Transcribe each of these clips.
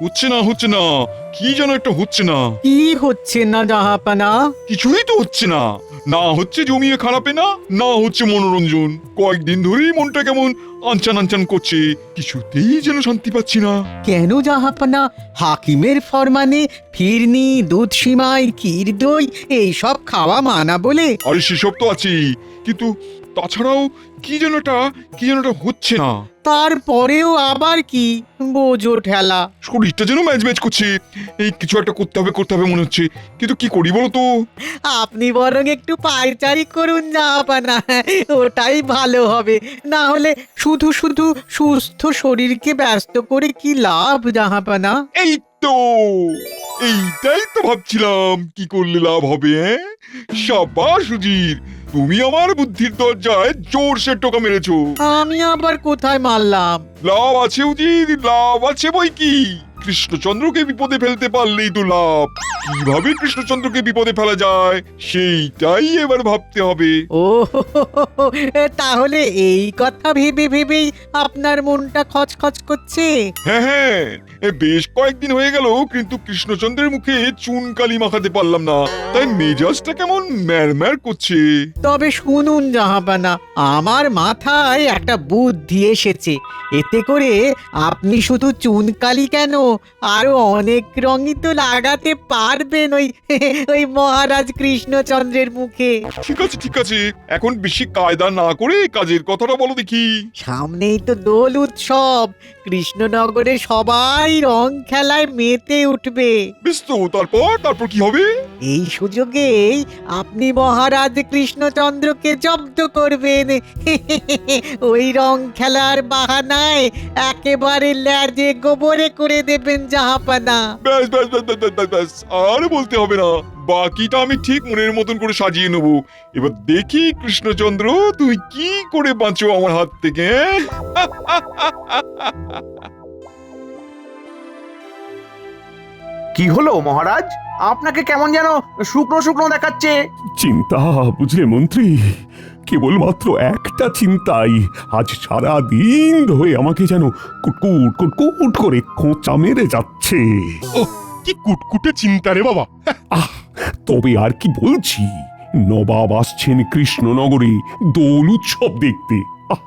হচ্ছে না, কি যেন একটা হচ্ছে না। কি হচ্ছে না জাহাপানা? কিছুই তো হচ্ছে না। না হচ্ছে জমিয়ে খারাপে না, না হচ্ছে মনোরঞ্জন। কয়েকদিন ধরেই মনটা কেমন আনচান আনচান করছে, কিছুতেই যেন শান্তি পাচ্ছি না। কেন জাহাপানা? হাকিমের ফরমানে ফিরনি, দুধ সিমাই, ক্ষীর দই এইসব খাওয়া মানা বলে? আরে সেসব তো আছেই, কিন্তু তাছাড়াও কি যেন একটা হচ্ছে না। তারপরেও আবার কি? বোঝো ঠেলা। শরীরটা যেন ম্যাচ ম্যাচ করছে। এই কিছু একটা করতে হবে মনে হচ্ছে, কিন্তু কি করি বলো তো? আপনি বরং একটু পায়চারি করুন জাহাপানা, ওটাই ভালো হবে। না হলে শুধু শুধু সুস্থ শরীরকে ব্যস্ত করে কি লাভ জাহাপানা? এই তো, এইটাই তো ভাবছিলাম কি করলে লাভ হবে। সাবাস সুজির, তুমি আমার বুদ্ধির দরজায় জোরসে টোকা মেরেছো। আমি আবার কোথায় মারলাম? লাভ আছে উজির, লাভ আছে বই কি। কৃষ্ণচন্দ্রকে বিপদে ফেলতে পারলেই তো লাভ। কিভাবে কৃষ্ণচন্দ্রকে বিপদে ফেলা যায় সেইটাই এবার ভাবতে হবে। ও তাহলে এই কথা ভেবে ভেবেই আপনার মনটা খচখচ করছে? হ্যাঁ, বেশ কয়েকদিন হয়ে গেল কিন্তু কৃষ্ণচন্দ্রের মুখে চুন কালি মাখাতে পারলাম না, তাই মেজাজটা কেমন ম্যারম্যার করছে। তবে শুনুন জাহাপানা, আমার মাথায় একটা বুদ্ধি এসেছে। এতে করে আপনি শুধু চুনকালি কেন, আরো অনেক রঙই তো লাগাতে পারবেন ওই ওই মহারাজ কৃষ্ণচন্দ্রের মুখে। ঠিক আছে, এখন বেশি কায়দা না করে কাজের কথাটা বলো দেখি। সামনেই তো দোল উৎসব, কৃষ্ণনগরে সবাই রং খেলায় মেতে উঠবে। বেশ তো, তারপর কি হবে? এই সুযোগেই আপনি মহারাজ কৃষ্ণচন্দ্রকে জব্দ করবেন। ওই রং খেলার বাহানায় একেবারে ল্যাজে গোবরে করে দেবেন জাহাপানা। ব্যাস, আর বলতে হবে না। বাকিটা আমি ঠিক মনের মতন করে সাজিয়ে নেব। এবার দেখি কৃষ্ণচন্দ্র তুমি কি করে বাঁচো আমার হাত থেকে। কি হলো মহারাজ, আপনাকে কেমন যেন শুকনো শুকনো দেখাচ্ছে? চিন্তা বুঝলে মন্ত্রী, কেবলমাত্র একটা চিন্তাই আজ সারা দিন ধরে আমাকে যেন কুটকুট কুটকুট করে খোঁচা মেরে যাচ্ছে। কি কুটকুটে চিন্তা রে বাবা। আহ, তবে আর কি বলছি, নবাব আসছেন কৃষ্ণনগরে দোল উৎসব দেখতে। আহ,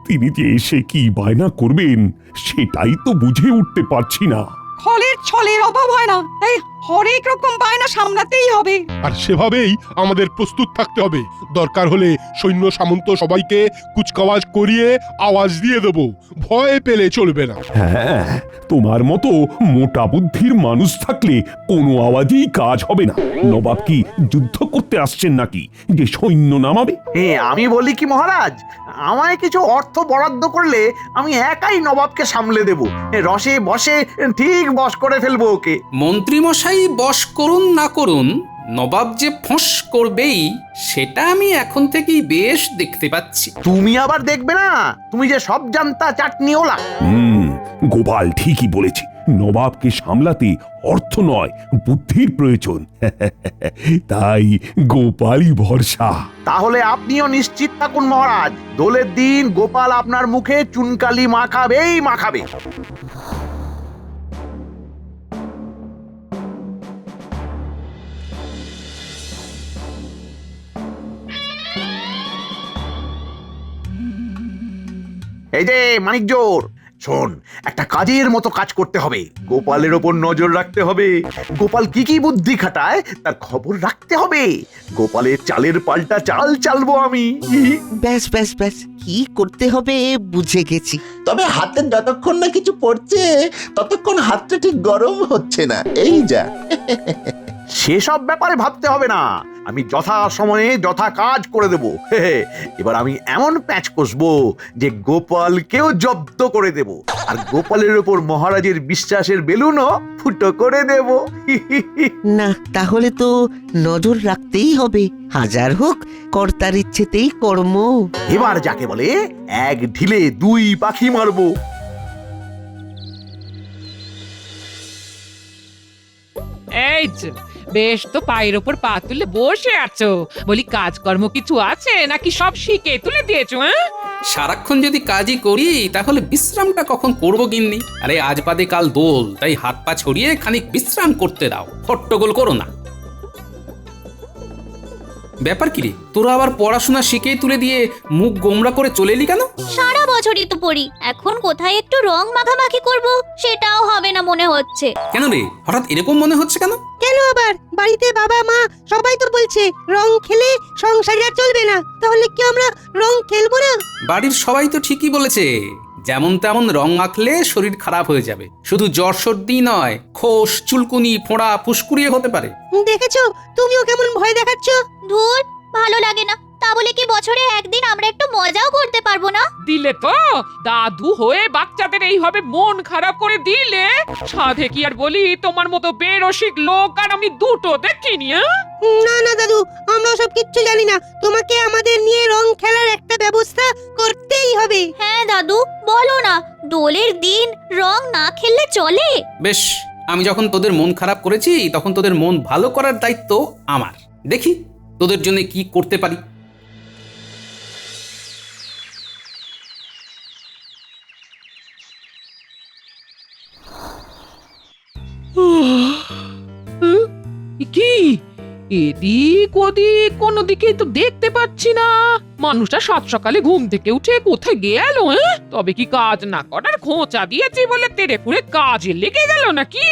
তিনি যে এসে কি বায়না করবেন সেটাই তো বুঝে উঠতে পারছি না। ফলের ছলের অভাব হয় না, তাই হরেক রকম বায়না সামলাতেই হবে। আর সেভাবেই আমাদের প্রস্তুত থাকতে হবে। দরকার হলে সৈন্য সামন্ত সবাইকে কুচকাওয়াজ করিয়ে আওয়াজ দিয়ে দেব, ভয় পেলে চলবে না। হ্যাঁ, তোমার মতো মোটা বুদ্ধির মানুষ থাকলে কোনো আওয়াজেই কাজ হবে না। নবাব কি যুদ্ধ করতে আসছেন নাকি যে সৈন্য নামাবে? আমি বলি কি মহারাজ, আমায় কিছু অর্থ বরাদ্দ করলে আমি একাই নবাবকে সামলে দেব। রসে বসে ঠিক বশ করে ফেলবো ওকে। মন্ত্রীমশাই বশ করুন না করুন, নবাব যে ফোঁস করবেই সেটা আমি এখন থেকেই বেশ দেখতে পাচ্ছি। তুমি আবার দেখবে না, তুমি যে সব জানতা চাটনিওলা। গোপাল ঠিকই বলেছে, নবাবকে সামলাতে অর্থ নয় বুদ্ধির প্রয়োজন। তাই গোপালই ভরসা। তাহলে আপনিও নিশ্চিত থাকুন মহারাজ, দোলের দিন গোপাল আপনার মুখে চুনকালি মাখাবেই মাখাবে। এই যে মানিক জোর, শোন, একটা কাজের মতো কাজ করতে হবে। গোপালের ওপর নজর রাখতে হবে, গোপাল কি কি বুদ্ধি খাটায় তার খবর রাখতে হবে। গোপালের চালের পাল্টা চাল চালবো আমি। ব্যাস ব্যাস ব্যাস, কি করতে হবে বুঝে গেছি। তবে হাতে যতক্ষণ না কিছু পড়ছে ততক্ষণ হাতটা ঠিক গরম হচ্ছে না, এই যা। সেসব ব্যাপারে ভাবতে হবে না, আমি যথা সময়ে যথা কাজ করে দেব। এবার আমি এমন প্যাচ কষবো যে গোপালকেও জব্দ করে দেব, আর গোপালের উপর মহারাজের বিশ্বাসের বেলুনও ফুটো করে দেব। না, তাহলে তো নজর রাখতেই হবে। হাজার হোক কর্তার ইচ্ছেতেই কর্ম। এবার যাকে বলে এক ঢিলে দুই পাখি মারবো। এই যে, বেশ তো পায়ের ওপর পা তুলে বসে আছো, বলি কাজকর্ম কিছু আছে নাকি সব শিখে তুলে দিয়েছো? হ্যাঁ, সারাক্ষণ যদি কাজই করি তাহলে বিশ্রামটা কখন করবো গিন্নি? আরে আজ বাদে কাল দোল, তাই হাত পা ছড়িয়ে খানিক বিশ্রাম করতে দাও, হট্টগোল করো না। ব্যাপার কি রে, তোরা আবার পড়াশোনা শিখে তুলে দিয়ে মুখ গোমরা করে চলে এলি কেন? সারা বছরই তো পড়ি, এখন কোথায় একটু রং মাখামাখি করব সেটাও হবে না মনে হচ্ছে। কেন রে, হঠাৎ এরকম মনে হচ্ছে কেন? কেন আবার? বাড়িতে বাবা মা সবাই তো বলছে রং খেলে সংসার আর চলবে না, তাহলে কি আমরা রং খেলবো না? বাড়ির সবাই তো ঠিকই বলেছে, যেমন তেমন রং মাখলে শরীর খারাপ হয়ে যাবে। শুধু জ্বর সর্দি নয়, খোস চুলকুনি ফোঁড়া ফুসকুড়িয়ে হতে পারে। দেখেছো তুমিও কেমন ভয় দেখাচ্ছ। ধুর, ভালো লাগে না। তা বলে কি বছরে একদিন আমরা একটু মজাও করতে পারবো না? দিলে তো দাদু হয়ে বাচ্চাদের এইভাবে মন খারাপ করে দিলে, সাধে কি আর বলি, তোমার মতো বেরসিক লোক আর আমি দুটো দেখিনি। না না দাদু, আমরা সব কিচ্ছু জানি না, তোমাকে আমাদের নিয়ে রং খেলার একটা ব্যবস্থা করতেই হবে। হ্যাঁ দাদু, বলো না, দোলের দিন রং না খেললে চলে? বেশ, আমি যখন তোদের মন খারাপ করেছি তখন তোদের মন ভালো করার দায়িত্ব আমার। দেখি তোদের জন্য কি করতে পারি। কি এদিক ওদিক কোনো দিকেই তো দেখতে পাচ্ছি না। মানুষটা সাত সকালে ঘুম থেকে উঠে কোথায় গেল? তবে কি কাজ না করার খোঁচা দিয়েছি বলে তেড়ে ফুড়ে কাজে লেগে গেল নাকি?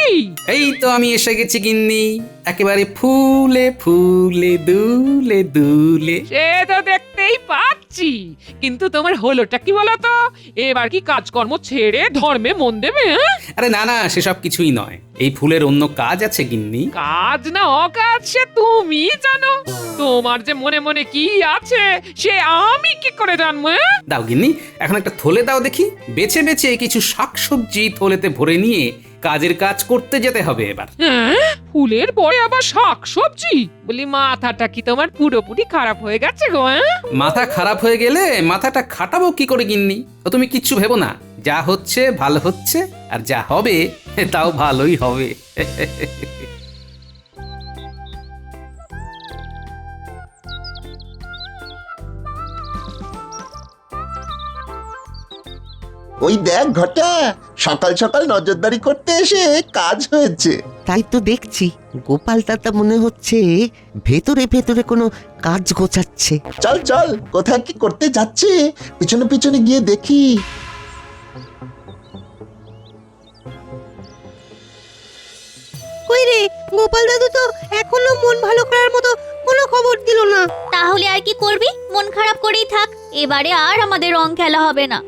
এই তো আমি এসে গেছি গিন্নি, একেবারে ফুলে ফুলে দুলে দুলে। সে তো দেখতেই পাচ্ছি, কিন্তু তোমার হলোটা কি বলতো? এবার কি কাজকর্ম ছেড়ে ধর্মে মন দেবে? আরে না না, সেসব কিছুই নয়, এই ফুলের অন্য কাজ আছে গিন্নি। কাজ না অকাজ সে তুমি জানো, তোমার যে মনে মনে কি আছে সে আমি কি করে জানবো? দাও গিন্নি, এখন একটা থলে দাও দেখি। বেছে বেছে কিছু শাকসবজি থলেতে ভরে নিয়ে কাজের কাজ করতে যেতে হবে এবার। ফুলের পরে আবার শাকসবজি? বলি মাথাটা কি তোমার পুরোপুরি খারাপ হয়ে গেছে গো? মাথা খারাপ হয়ে গেলে মাথাটা খাটাবো কি করে গিন্নি? তো তুমি কিচ্ছু ভেবো না, যা হচ্ছে ভালো হচ্ছে, আর যা হবে তাও ভালোই হবে। ওই দেখ ঘটা, সকাল সকাল নজরদারি করতে এসে কাজ হয়েছে। তাই তো দেখছি গোপাল দাদা মনে হচ্ছে ভেতরে ভেতরে কোনো কাজ গোছাচ্ছে। চল চল, কোথায় কি করতে যাচ্ছে পিছনে পিছনে গিয়ে দেখি। কই রে, গোপাল দাদু তো এখনো মন ভালো করার মতো কোনো খবর দিল না। তাহলে আর কি করবি? মন খারাপ করেই থাক, এবারে আর আমাদের রং খেলা হবে না।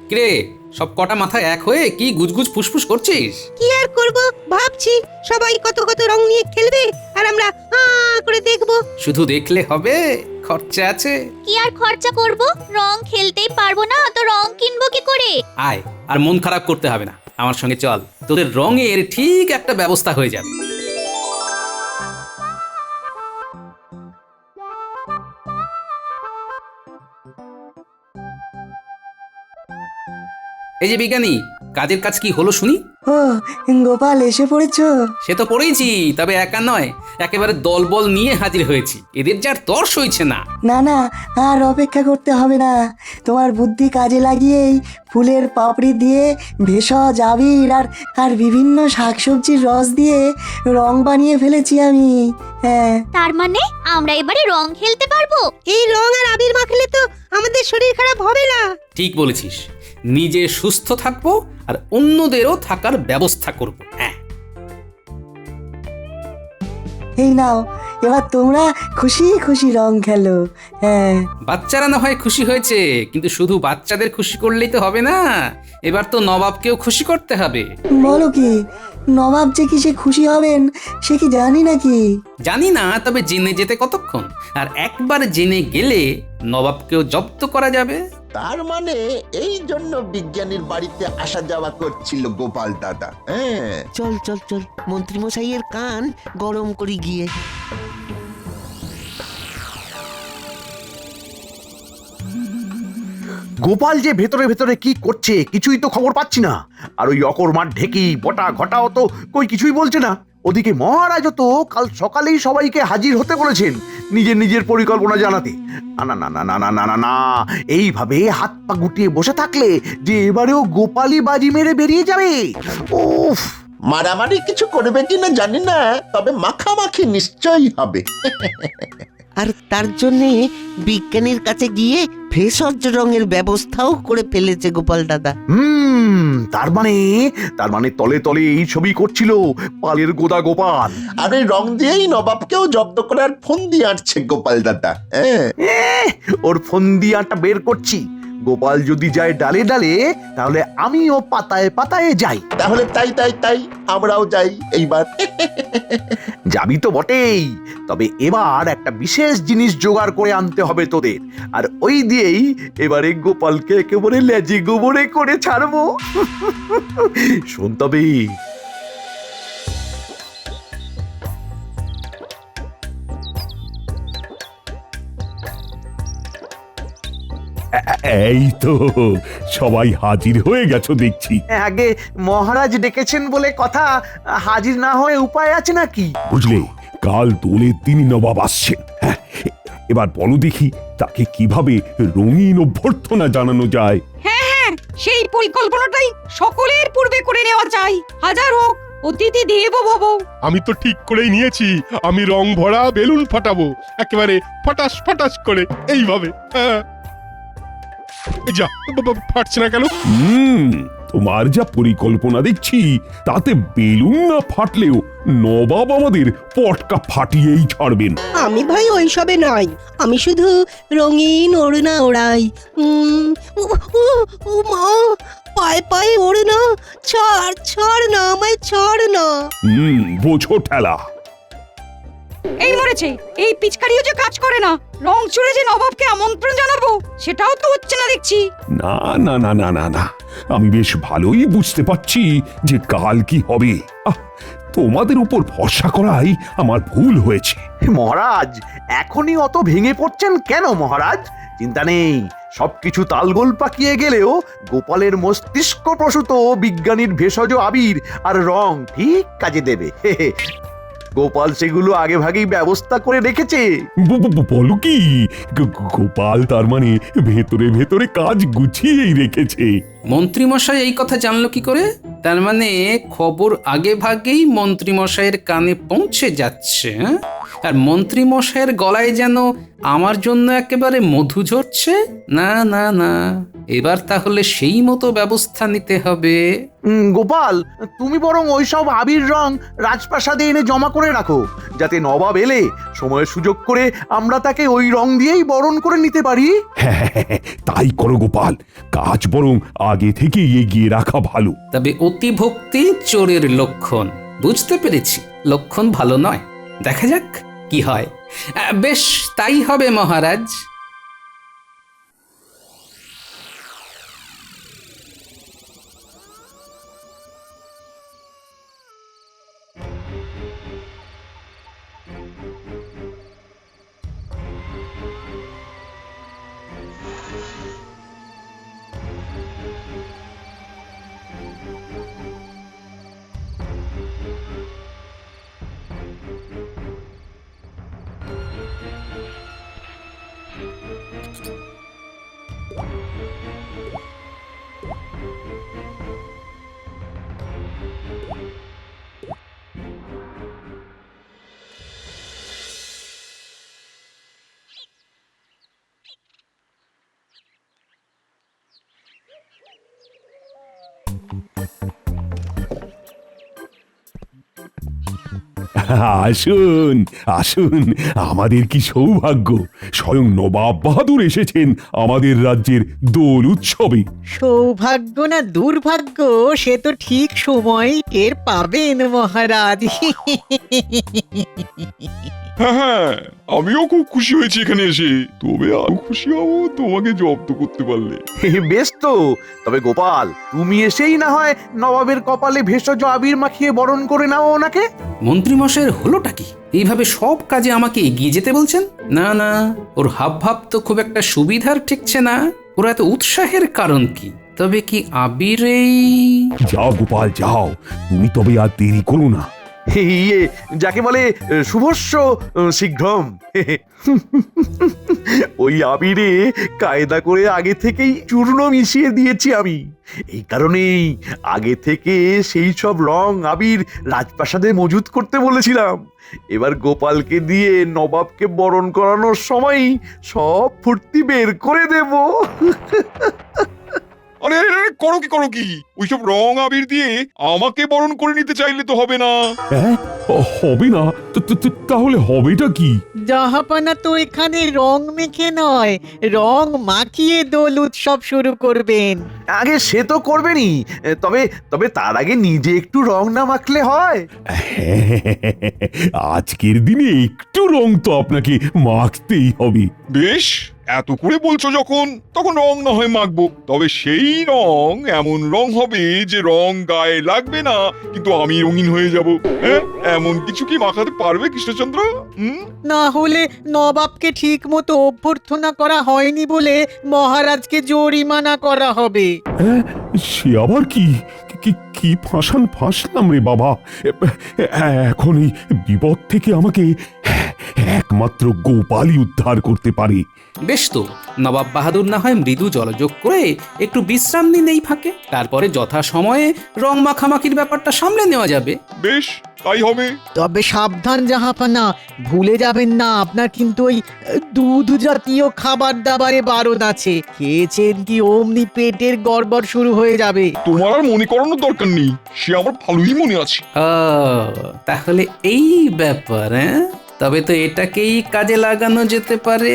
কিরে, সব কটা মাথা এক হয়ে কি গুজগুজ ফুসফুস করছিস? কি আর করব, ভাবছি সবাই কত কত রং নিয়ে খেলবে আর আমরা করে দেখবো। শুধু দেখলে হবে, খরচা আছে। কি আর খরচা করব? রং খেলতেই পারবো না তো রং কিনবো কি করে? আয়, আর মন খারাপ করতে হবে না, আমার সঙ্গে চল, তোদের রঙের ঠিক একটা ব্যবস্থা হয়ে যাবে। এই যে বিজ্ঞানী, কাজের কাজ কি হলো শুনি? ও গোপাল, এসে পড়েছো? সে তো পড়েইছি, তবে একা নয়, একেবারে দলবল নিয়ে হাজির হয়েছি। এদের যার তর সইছে না। না না, আর অপেক্ষা করতে হবে না, তোমার বুদ্ধি কাজে লাগিয়েই ফুলের পাপড়ি দিয়ে ভেষজ আবির আর বিভিন্ন শাকসবজির রস দিয়ে রং বানিয়ে ফেলেছি আমি। হ্যাঁ, তার মানে আমরা এবারে রং খেলতে পারবো? এই রং আর আবির মাখলে তো আমাদের শরীর খারাপ হবে না। ঠিক বলেছিস, নিজে সুস্থ থাকবো আর অন্যদেরও থাকার ব্যবস্থা করব। হ্যাঁ, এই নাও, এবার তোমরা খুশি খুশি রং খেলো। হ্যাঁ, বাচ্চারা না হয় খুশি হয়েছে, কিন্তু শুধু বাচ্চাদের খুশি করলেই তো হবে না, এবার তো নবাবকেও খুশি করতে হবে। বলো কি, নবাব যে কি সে খুশি হবেন সে কি জানি নাকি? জানি না, তবে জেনে যেতে কতক্ষণ, আর একবার জেনে গেলে নবাবকেও জব্দ করা যাবে। তার মানে এই জন্য বিজ্ঞানীর বাড়িতে আসা যাওয়া করছিল গোপাল দাদা। হ্যাঁ, চল চল চল, মন্ত্রী মশাইয়ের কান গরম করে গিয়ে। গোপাল যে ভেতরে ভেতরে কি করছে কিছুই তো খবর পাচ্ছি না। আর ওই অকর্মার ঢেকি বটা ঘটাও তো কই কিছুই বলছে না। ওদিকে মহারাজও তো কাল সকালেই সবাইকে হাজির হতে বলেছেন নিজের নিজের পরিকল্পনা জানাতে। না না না না না না না না না, এইভাবে হাত পা গুটিয়ে বসে থাকলে যে এবারেও গোপালই বাজি মেরে বেরিয়ে যাবে। উফ, মারামারি কিছু করবে কিনা জানি না, তবে মাখামাখি নিশ্চয়ই হবে। আর তার জন্যে বিজ্ঞানীর কাছে গিয়ে ভেষজ রঙের ব্যবস্থাও করে ফেলেছে গোপাল দাদা। তার মানে তলে তলে এই ছবি করছিল পালের গোদা গোপাল। আর এই রং দিয়েই নবাবকেও জব্দ করার ফোন দিয়ে আঁটছে গোপাল দাদা। ওর ফোন দিয়াটা বের করছি। গোপাল যদি যায় ডালে ডালে, তাহলে আমিও পাতায় পাতায় যাই। তাহলে তাই তাই তাই আমরাও যাই এইবার। যাবি তো বটেই, তবে এবার একটা বিশেষ জিনিস জোগাড় করে আনতে হবে তোদের, আর ওই দিয়েই এবারে গোপালকে একেবারে লেজি গোবরে করে ছাড়বো। শোন তবে। এই তো সবাই হাজির হয়ে গেছো দেখছি। আগে মহারাজ ডেকেছেন বলে কথা, হাজির না হয়ে উপায় আছে নাকি? বুঝলে, কাল দোলের দিনই নবাব আসছেন। হ্যাঁ, এবার বলো দেখি তাকে কিভাবে রঙিন অভ্যর্থনা জানানো যায়। হ্যাঁ, সেই পরিকল্পনাটাই সকলের পূর্বে করে নেওয়া চাই। হাজার হোক অতিথি দেবো ভব। আমি তো ঠিক করেই নিয়েছি, আমি রং ভরা বেলুন ফাটাবো একেবারে ফটাস ফটাস করে এইভাবে। হ্যাঁ, যা ফাটছে না কেন? তোমার যা পরিকল্পনা দেখছি, তাতে বেলুন না ফাটলেও নবাব আমাদের পটকা ফাটিয়েই ছাড়বেন। আমি ভাই ওইসবে নাই, আমি শুধু রঙিন ওড়না ওড়াই। মা, পায়ে পায়ে ওড়না, ছাড় ছাড় না, আমায় ছাড় না। বোঝো ঠেলা। এই মরেছে, এই পিচকারিও যে কাজ করে না। রং চুড়ে যে নবাবকে আমন্ত্রণ জানাবো, সেটাও তো হচ্ছে না দেখছি। না না না না না না, আমি বেশ ভালোই বুঝতে পারছি যে কাল কি হবে। তোমাদের উপর ভরসা করাই আমার ভুল হয়েছে। মহারাজ, এখনই অত ভেঙে পড়ছেন কেন মহারাজ? চিন্তা নেই, সবকিছু তালগোল পাকিয়ে গেলেও গোপালের মস্তিষ্ক প্রসূত বিজ্ঞানীর ভেষজ আবির আর রং ঠিক কাজে দেবে। গোপাল সেগুলো আগে ভাগেই ব্যবস্থা করে রেখেছে। বলো কি, গোপাল তার মানে ভেতরে ভেতরে কাজ গুছিয়েই রেখেছে? মন্ত্রীমশাই এই কথা জানলো কি করে? তার মানে খবর আগে ভাগেই মন্ত্রীমশাইয়ের কানে পৌঁছে যাচ্ছে। আর মন্ত্রীমশাইয়ের গলায় যেন আমার জন্য একেবারে মধু ঝরছে। না না না, এবার তাহলে সেই মতো ব্যবস্থা নিতে হবে। গোপাল, তুমি বরং ওইসব আবির রং রাজপ্রাসাদে এনে জমা করে রাখো, যাতে নবাব এলে সময় সুযোগ করে আমরা তাকে ওই রং দিয়েই বরণ করে নিতে পারি। হ্যাঁ, তাই করো গোপাল, কাজ বরং আগে থেকে এগিয়ে রাখা ভালো। তবে অতিভক্তি চোরের লক্ষণ। বুঝতে পেরেছি, লক্ষণ ভালো নয়। দেখা যাক কি হয়। বেশ, তাই হবে মহারাজ। আসুন আসুন, আমাদের কি সৌভাগ্য, স্বয়ং নবাব বাহাদুর এসেছেন আমাদের রাজ্যের দোল উৎসবে। সৌভাগ্য না দুর্ভাগ্য, সে তো ঠিক সময় টের পাবেন মহারাজ। হ্যাঁ, আমিও খুব খুশি হয়েছি এখানে এসে। তবে আরো খুশি হবো তোমাকে জব্দ করতে পারলে। বেশ তো, তবে গোপাল, তুমি এসেই না হয় নবাবের কপালে ভেষজ আবির মাখিয়ে বরণ করে নাও ওনাকে। মন্ত্রীমশাইয়ের হলোটা কি? এইভাবে সব কাজে আমাকে এগিয়ে যেতে বলছেন? না না, ওর হাব ভাব তো খুব একটা সুবিধার ঠেকছে না। ওরা এত উৎসাহের কারণ কি? তবে কি আবিরেই? যাও গোপাল যাও, তুমি তবে আর দেরি করো না। ইয়ে যাকে বলে শুভস্য শীঘ্রম। ওই আবিরে কায়দা করে আগে থেকেই চূর্ণ মিশিয়ে দিয়েছি আমি। এই কারণেই আগে থেকে সেই সব রং আবির রাজপ্রাসাদে মজুত করতে বলেছিলাম। এবার গোপালকে দিয়ে নবাবকে বরণ করানোর সময় সব ফুর্তি বের করে দেব। আরে আরে, আরে, করো কি ওইসব রং আবির দিয়ে আমাকে বরণ করে নিতে চাইলে তো হবে না। হ্যাঁ, হবে না? তাহলে হবেটা কি? জাহাপানা তো এখানে রং মেখে নয়, রং মাখিয়ে দোল উৎসব শুরু করবেন। আগে সে তো করবেনই, তবে তবে তার আগে নিজে একটু রং না মাখলে হয়? আজকের দিনে একটু রং তো আপনাকে মাখতেই হবে। বেশ, এত করে বলছো যখন, তখন রং না হয় মাখবো। তবে সেই রং এমন রং হবে যে রং গায়ে লাগবে না, কিন্তু আমি রঙিন হয়ে যাব। হ্যাঁ, এমন কিছু কি মাখাতে পারবে কৃষ্ণচন্দ্র? না হলে নবাবকে ঠিক মতো অভ্যর্থনা করা হয়নি বলে মহারাজকে জরিমানা করা হবে। হ্যাঁ, সে আবার কি কি ফাঁসলাম রে বাবা। এখন এই বিপদ থেকে আমাকে একমাত্র গোপালই উদ্ধার করতে পারে। বেশ তো, নবাব বাহাদুর না হয় মৃদু জলযোগ করে একটু বিশ্রাম নিন এই ফাঁকে, তারপরে যথা সময়ে রং মাখামাখির ব্যাপারটা সামলে নেওয়া যাবে। বেশ, তাই হবে। তবে সাবধান জাহাপানা, ভুলে যাবেন না আপনার কিন্তু ওই দুধ জাতীয় খাবার দাবারে বারণ আছে। খেয়েছেন কি অমনি পেটের গড়বড় শুরু হয়ে যাবে। তোমার আর মনে করানোর দরকার নেই, সে আমার ভালোই মনে আছে। তাহলে এই ব্যাপার, হ্যাঁ? তবে তো এটাকেই কাজে লাগানো যেতে পারে।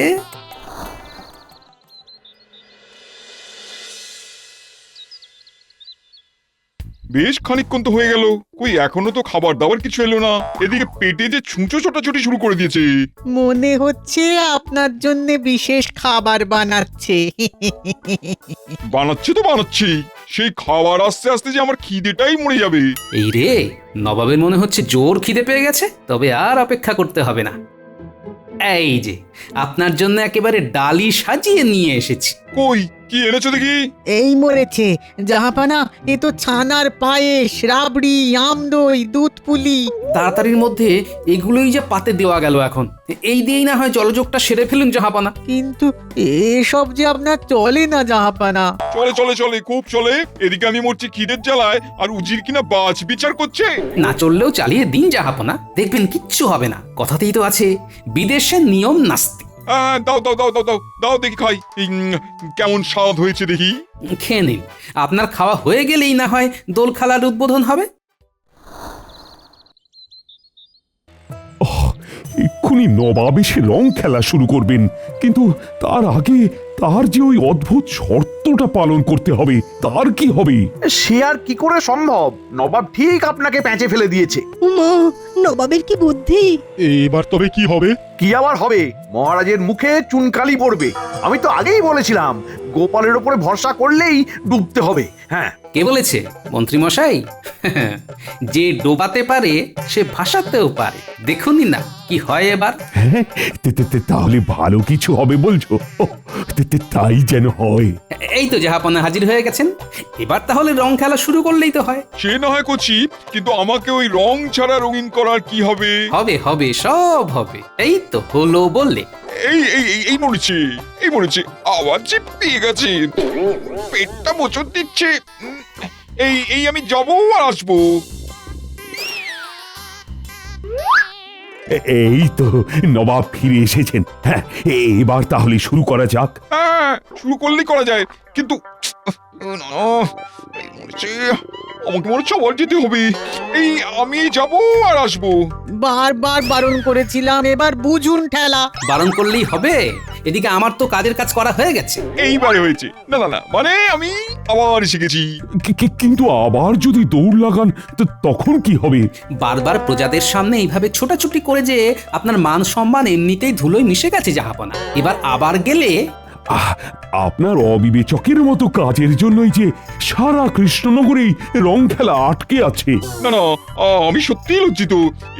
বেশ খানিকক্ষণ তো হয়ে গেল, কই এখনো তো খাবার দাবার কিছু এলো না। এদিকে পেটে যে ছুঁচো ছোটাছুটি শুরু করে দিয়েছে। মনে হচ্ছে আপনার জন্য বিশেষ খাবার বানাচ্ছে। বানাচ্ছে তো বানাচ্ছি, সেই খাবার আস্তে আস্তে যে আমার খিদেটাই মরে যাবে। এই রে, নবাবের মনে হচ্ছে জোর খিদে পেয়ে গেছে। তবে আর অপেক্ষা করতে হবে না, এই যে আপনার জন্য একেবারে ডালি সাজিয়ে নিয়ে এসেছি। কই কি এনেছো দেখি? এই মরেছে জাহাপানা, এ তো ছানার পায়েস, রাবড়ি, আমদই, দুধ পুলি। তাড়াতাড়ির মধ্যে এগুলোই যে পাতে দেওয়া গেল। এখন এই দিয়েই না হয় জলযোগটা সেরে ফেলুন জাহাপানা। কিন্তু এসব যে আপনার চলে না জাহাপানা। চলে চলে চলে, খুব চলে। এদিকে আমি মরছি খিদের জ্বালায়, আর উজির কিনা বাজ বিচার করছে। না চললেও চালিয়ে দিন জাহাপানা, দেখবেন কিচ্ছু হবে না। কথাতেই তো আছে, বিদেশের নিয়ম নাস্তি। দাও দাও দাও দাও দাও দাও দেখি খাই। কেমন স্বাদ হয়েছে দেখি। খেয়ে নিন, আপনার খাওয়া হয়ে গেলেই না হয় দোল খেলার উদ্বোধন হবে। এক্ষুনি নবাব এসে রং খেলা শুরু করবেন, কিন্তু তার আগে তার যে ওই অদ্ভুত শর্তটা পালন করতে হবে, তার কি হবে? সে আর কি করে সম্ভব? নবাব ঠিক আপনাকে প্যাঁচে ফেলে দিয়েছে। মা, নবাবের কি বুদ্ধি! এবার তবে কি হবে? কি আবার হবে? মহারাজের মুখে চুনকালি পড়বে। আমি তো আগেই বলেছিলাম, গোপালের উপরে ভরসা করলেই ডুবতে হবে। হ্যাঁ, কে বলেছে? মন্ত্রী মশাই। যে ডোবাতে পারে সে ভাসাতেও পারে। দেখুনই না কি হয় এবার। হ্যাঁ, তাহলে ভালো কিছু হবে বলছো? তাই যেন হয়। এই তো জাহাপানা হাজির হয়ে গেছেন। এবার তাহলে রং খেলা শুরু করলেই তো হয়। সে না হয় করছি, কিন্তু আমাকে ওই রং ছাড়া রঙিন করার কি হবে? হবে হবে, সব হবে। এই তো হলো বললে। এই এই এই মরেছে, এই মরেছে, আওয়াজ যে পেয়ে গেছে, পেটটা মোচড় দিচ্ছে। এই এই আমি যাবো আর আসবো। এই তো নবাব ফিরে এসেছেন। হ্যাঁ, এবার তাহলে শুরু করা যাক। হ্যাঁ, শুরু করলেই করা যায়, কিন্তু আমাকে মনে হচ্ছে আবার যেতে হবে। এই আমি যাবো আর আসবো। বারবার বারণ করেছিলাম, এবার বুঝুন ঠেলা। বারণ করলেই হবে? এদিকে আমার তো কাজের কাজ করা হয়ে গেছে। এইবারে হয়েছে। না না না, মানে আমি আবার শিখেছি। কিন্তু আবার যদি দৌড় লাগান তখন কি হবে? বারবার প্রজাদের সামনে এইভাবে ছোটাছুটি করে যে আপনার মান সম্মান এমনিতেই ধুলোয় মিশে গেছে জাহাপনা। এবার আবার গেলে আপনার অবিবেচকের মতো কাজের জন্যই যে সারা কৃষ্ণনগরেই রং খেলা আটকে আছে। না না, আমি সত্যিই লজ্জিত।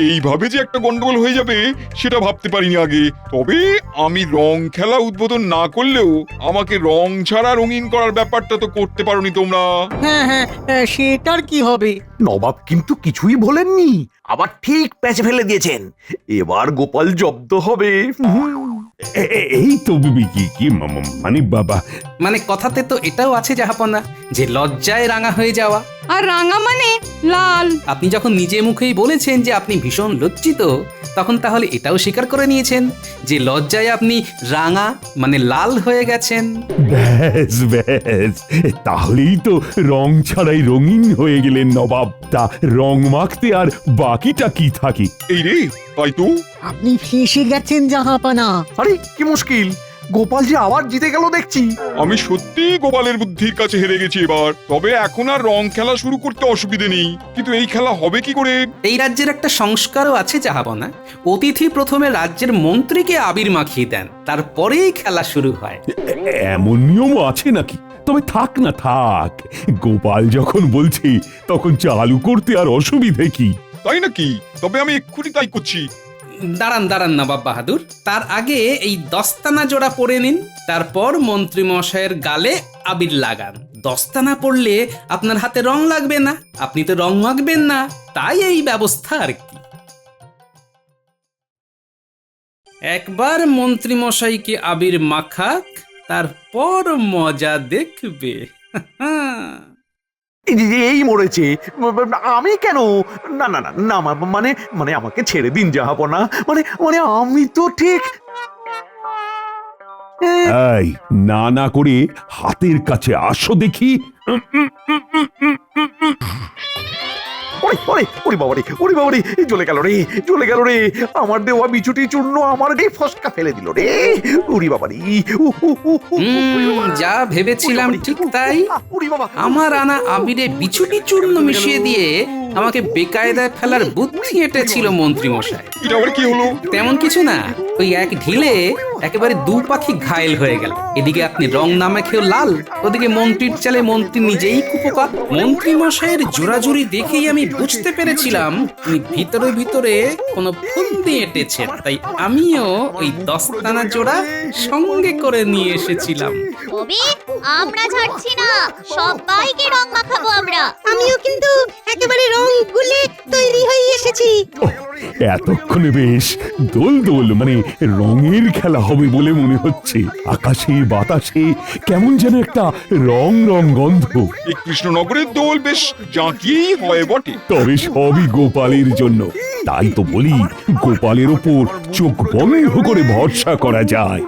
এইভাবে যে একটা গন্ডগোল হয়ে যাবে সেটা ভাবতে পারিনি আগে। তবে আমি রং খেলা উদ্বোধন না করলেও আমাকে রং ছাড়া রঙিন করার ব্যাপারটা তো করতে পারোনি তোমরা। হ্যাঁ হ্যাঁ, সেটার কি হবে? নবাব কিন্তু কিছুই বলেননি, আবার ঠিক প্যাচ ফেলে দিয়েছেন। এবার গোপাল জব্দ হবে। এই তো কি মানে বাবা, মানে কথাতে তো এটাও আছে জাহাপনা যে লজ্জায় রাঙা হয়ে যাওয়া। আর রাঙা মানে লাল। আপনি যখন নিজে মুখেই বলেছেন যে আপনি ভীষণ লজ্জিত, তখন তাহলে এটাও স্বীকার করে নিয়েছেন যে লজ্জায় আপনি রাঙা মানে লাল হয়ে গেছেন। ব্যাস ব্যাস, তাহলেই তো রং ছাড়াই রঙিন হয়ে গেলেন নবাব। তা রং মাখতে আর বাকিটা কি থাকে? এই রে, তাই তো। আপনি ফেঁসে গেছেন জাহাপানা। আরে কি মুশকিল, গোপাল যে আবার জিতে গেল দেখছি। আমি সত্যি গোপালের বুদ্ধির কাছে হেরে গেছি এবার। তবে এখন আর রং খেলা শুরু করতে অসুবিধে নেই, কিন্তু এই খেলা হবে কি করে? এই রাজ্যের একটা সংস্কারও আছে জাহাপনা। অতিথি প্রথমে রাজ্যের মন্ত্রীকে আবির মাখিয়ে দেন, তারপরেই খেলা শুরু হয়। এমন নিয়মও আছে নাকি? তবে থাক না থাক, গোপাল যখন বলছে তখন চালু করতে আর অসুবিধে কি? তাই নাকি? তবে আমি এক্ষুনি তাই করছি। দাঁড়ান দাঁড়ান নবাব বাহাদুর, তার আগে এই দস্তানা জোড়া পরে নিন, তারপর মন্ত্রী মশাইয়ের গালে আবির লাগান। দস্তানা পড়লে আপনার হাতে রং লাগবে না, আপনি তো রং মাখবেন না, তাই এই ব্যবস্থা আর কি। একবার মন্ত্রী মশাইকে আবির মাখাক, তারপর মজা দেখবে। এই মরেছে। আমি কেন? না না না না, মানে মানে আমাকে ছেড়ে দিন জাহাপনা। মানে মানে আমি তো ঠিক। এই না না করে হাতের কাছে আসো দেখি। ওরে ওরে ওরে বাবারে, ওরে বাবারে, জ্বলে গেল রে, জ্বলে গেল রে। আমার দেওয়া বিছুটি চূর্ণ আমার গায়ে ফসকা ফেলে দিল রে। উড়ি বাবারি, যা ভেবেছিলাম ঠিক তাই। আমার আনা আবিরে বিছুটি চূর্ণ মিশিয়ে দিয়ে আমাকে বেকায়দায় ফেলার বুদ্ধি এঁটেছিল মন্ত্রী মশাই। এটা আবার কি হলো? তেমন কিছু না, ওই এক ঢিলে একেবারে দু পাখি ঘায়েল হয়ে গেল। এদিকে আপনি রং না মেখেও লাল, ওদিকে মন্ত্রীর চালে মন্ত্রী নিজেই কুপোকাত। মন্ত্রী মশাইয়ের জোরাজুরি দেখেই আমি বুঝতে পেরেছিলাম উনি ভিতরে ভিতরে কোনো ফন্দি এঁটেছেন, তাই আমিও ওই দস্তানা জোড়া সঙ্গে করে নিয়ে এসেছিলাম। তবে আমরা ছাড়ছি না, সবাইকে রং মাখাবো আমরা। আমিও কিন্তু একেবারে রং গুলে তৈরি হয়ে এসেছি। এতক্ষণে বেশ দোল দোল মানে রঙের খেলা হবে বলে মনে হচ্ছে। আকাশে বাতাসে কেমন যেন একটা রং রং গন্ধ। এই কৃষ্ণনগরের দোল বেশ জাঁকিয়েই হয় বটে। তবে সবই গোপালের জন্য। তাই তো বলি, গোপালের ওপর চোখ বন্ধ করে ভরসা করা যায়।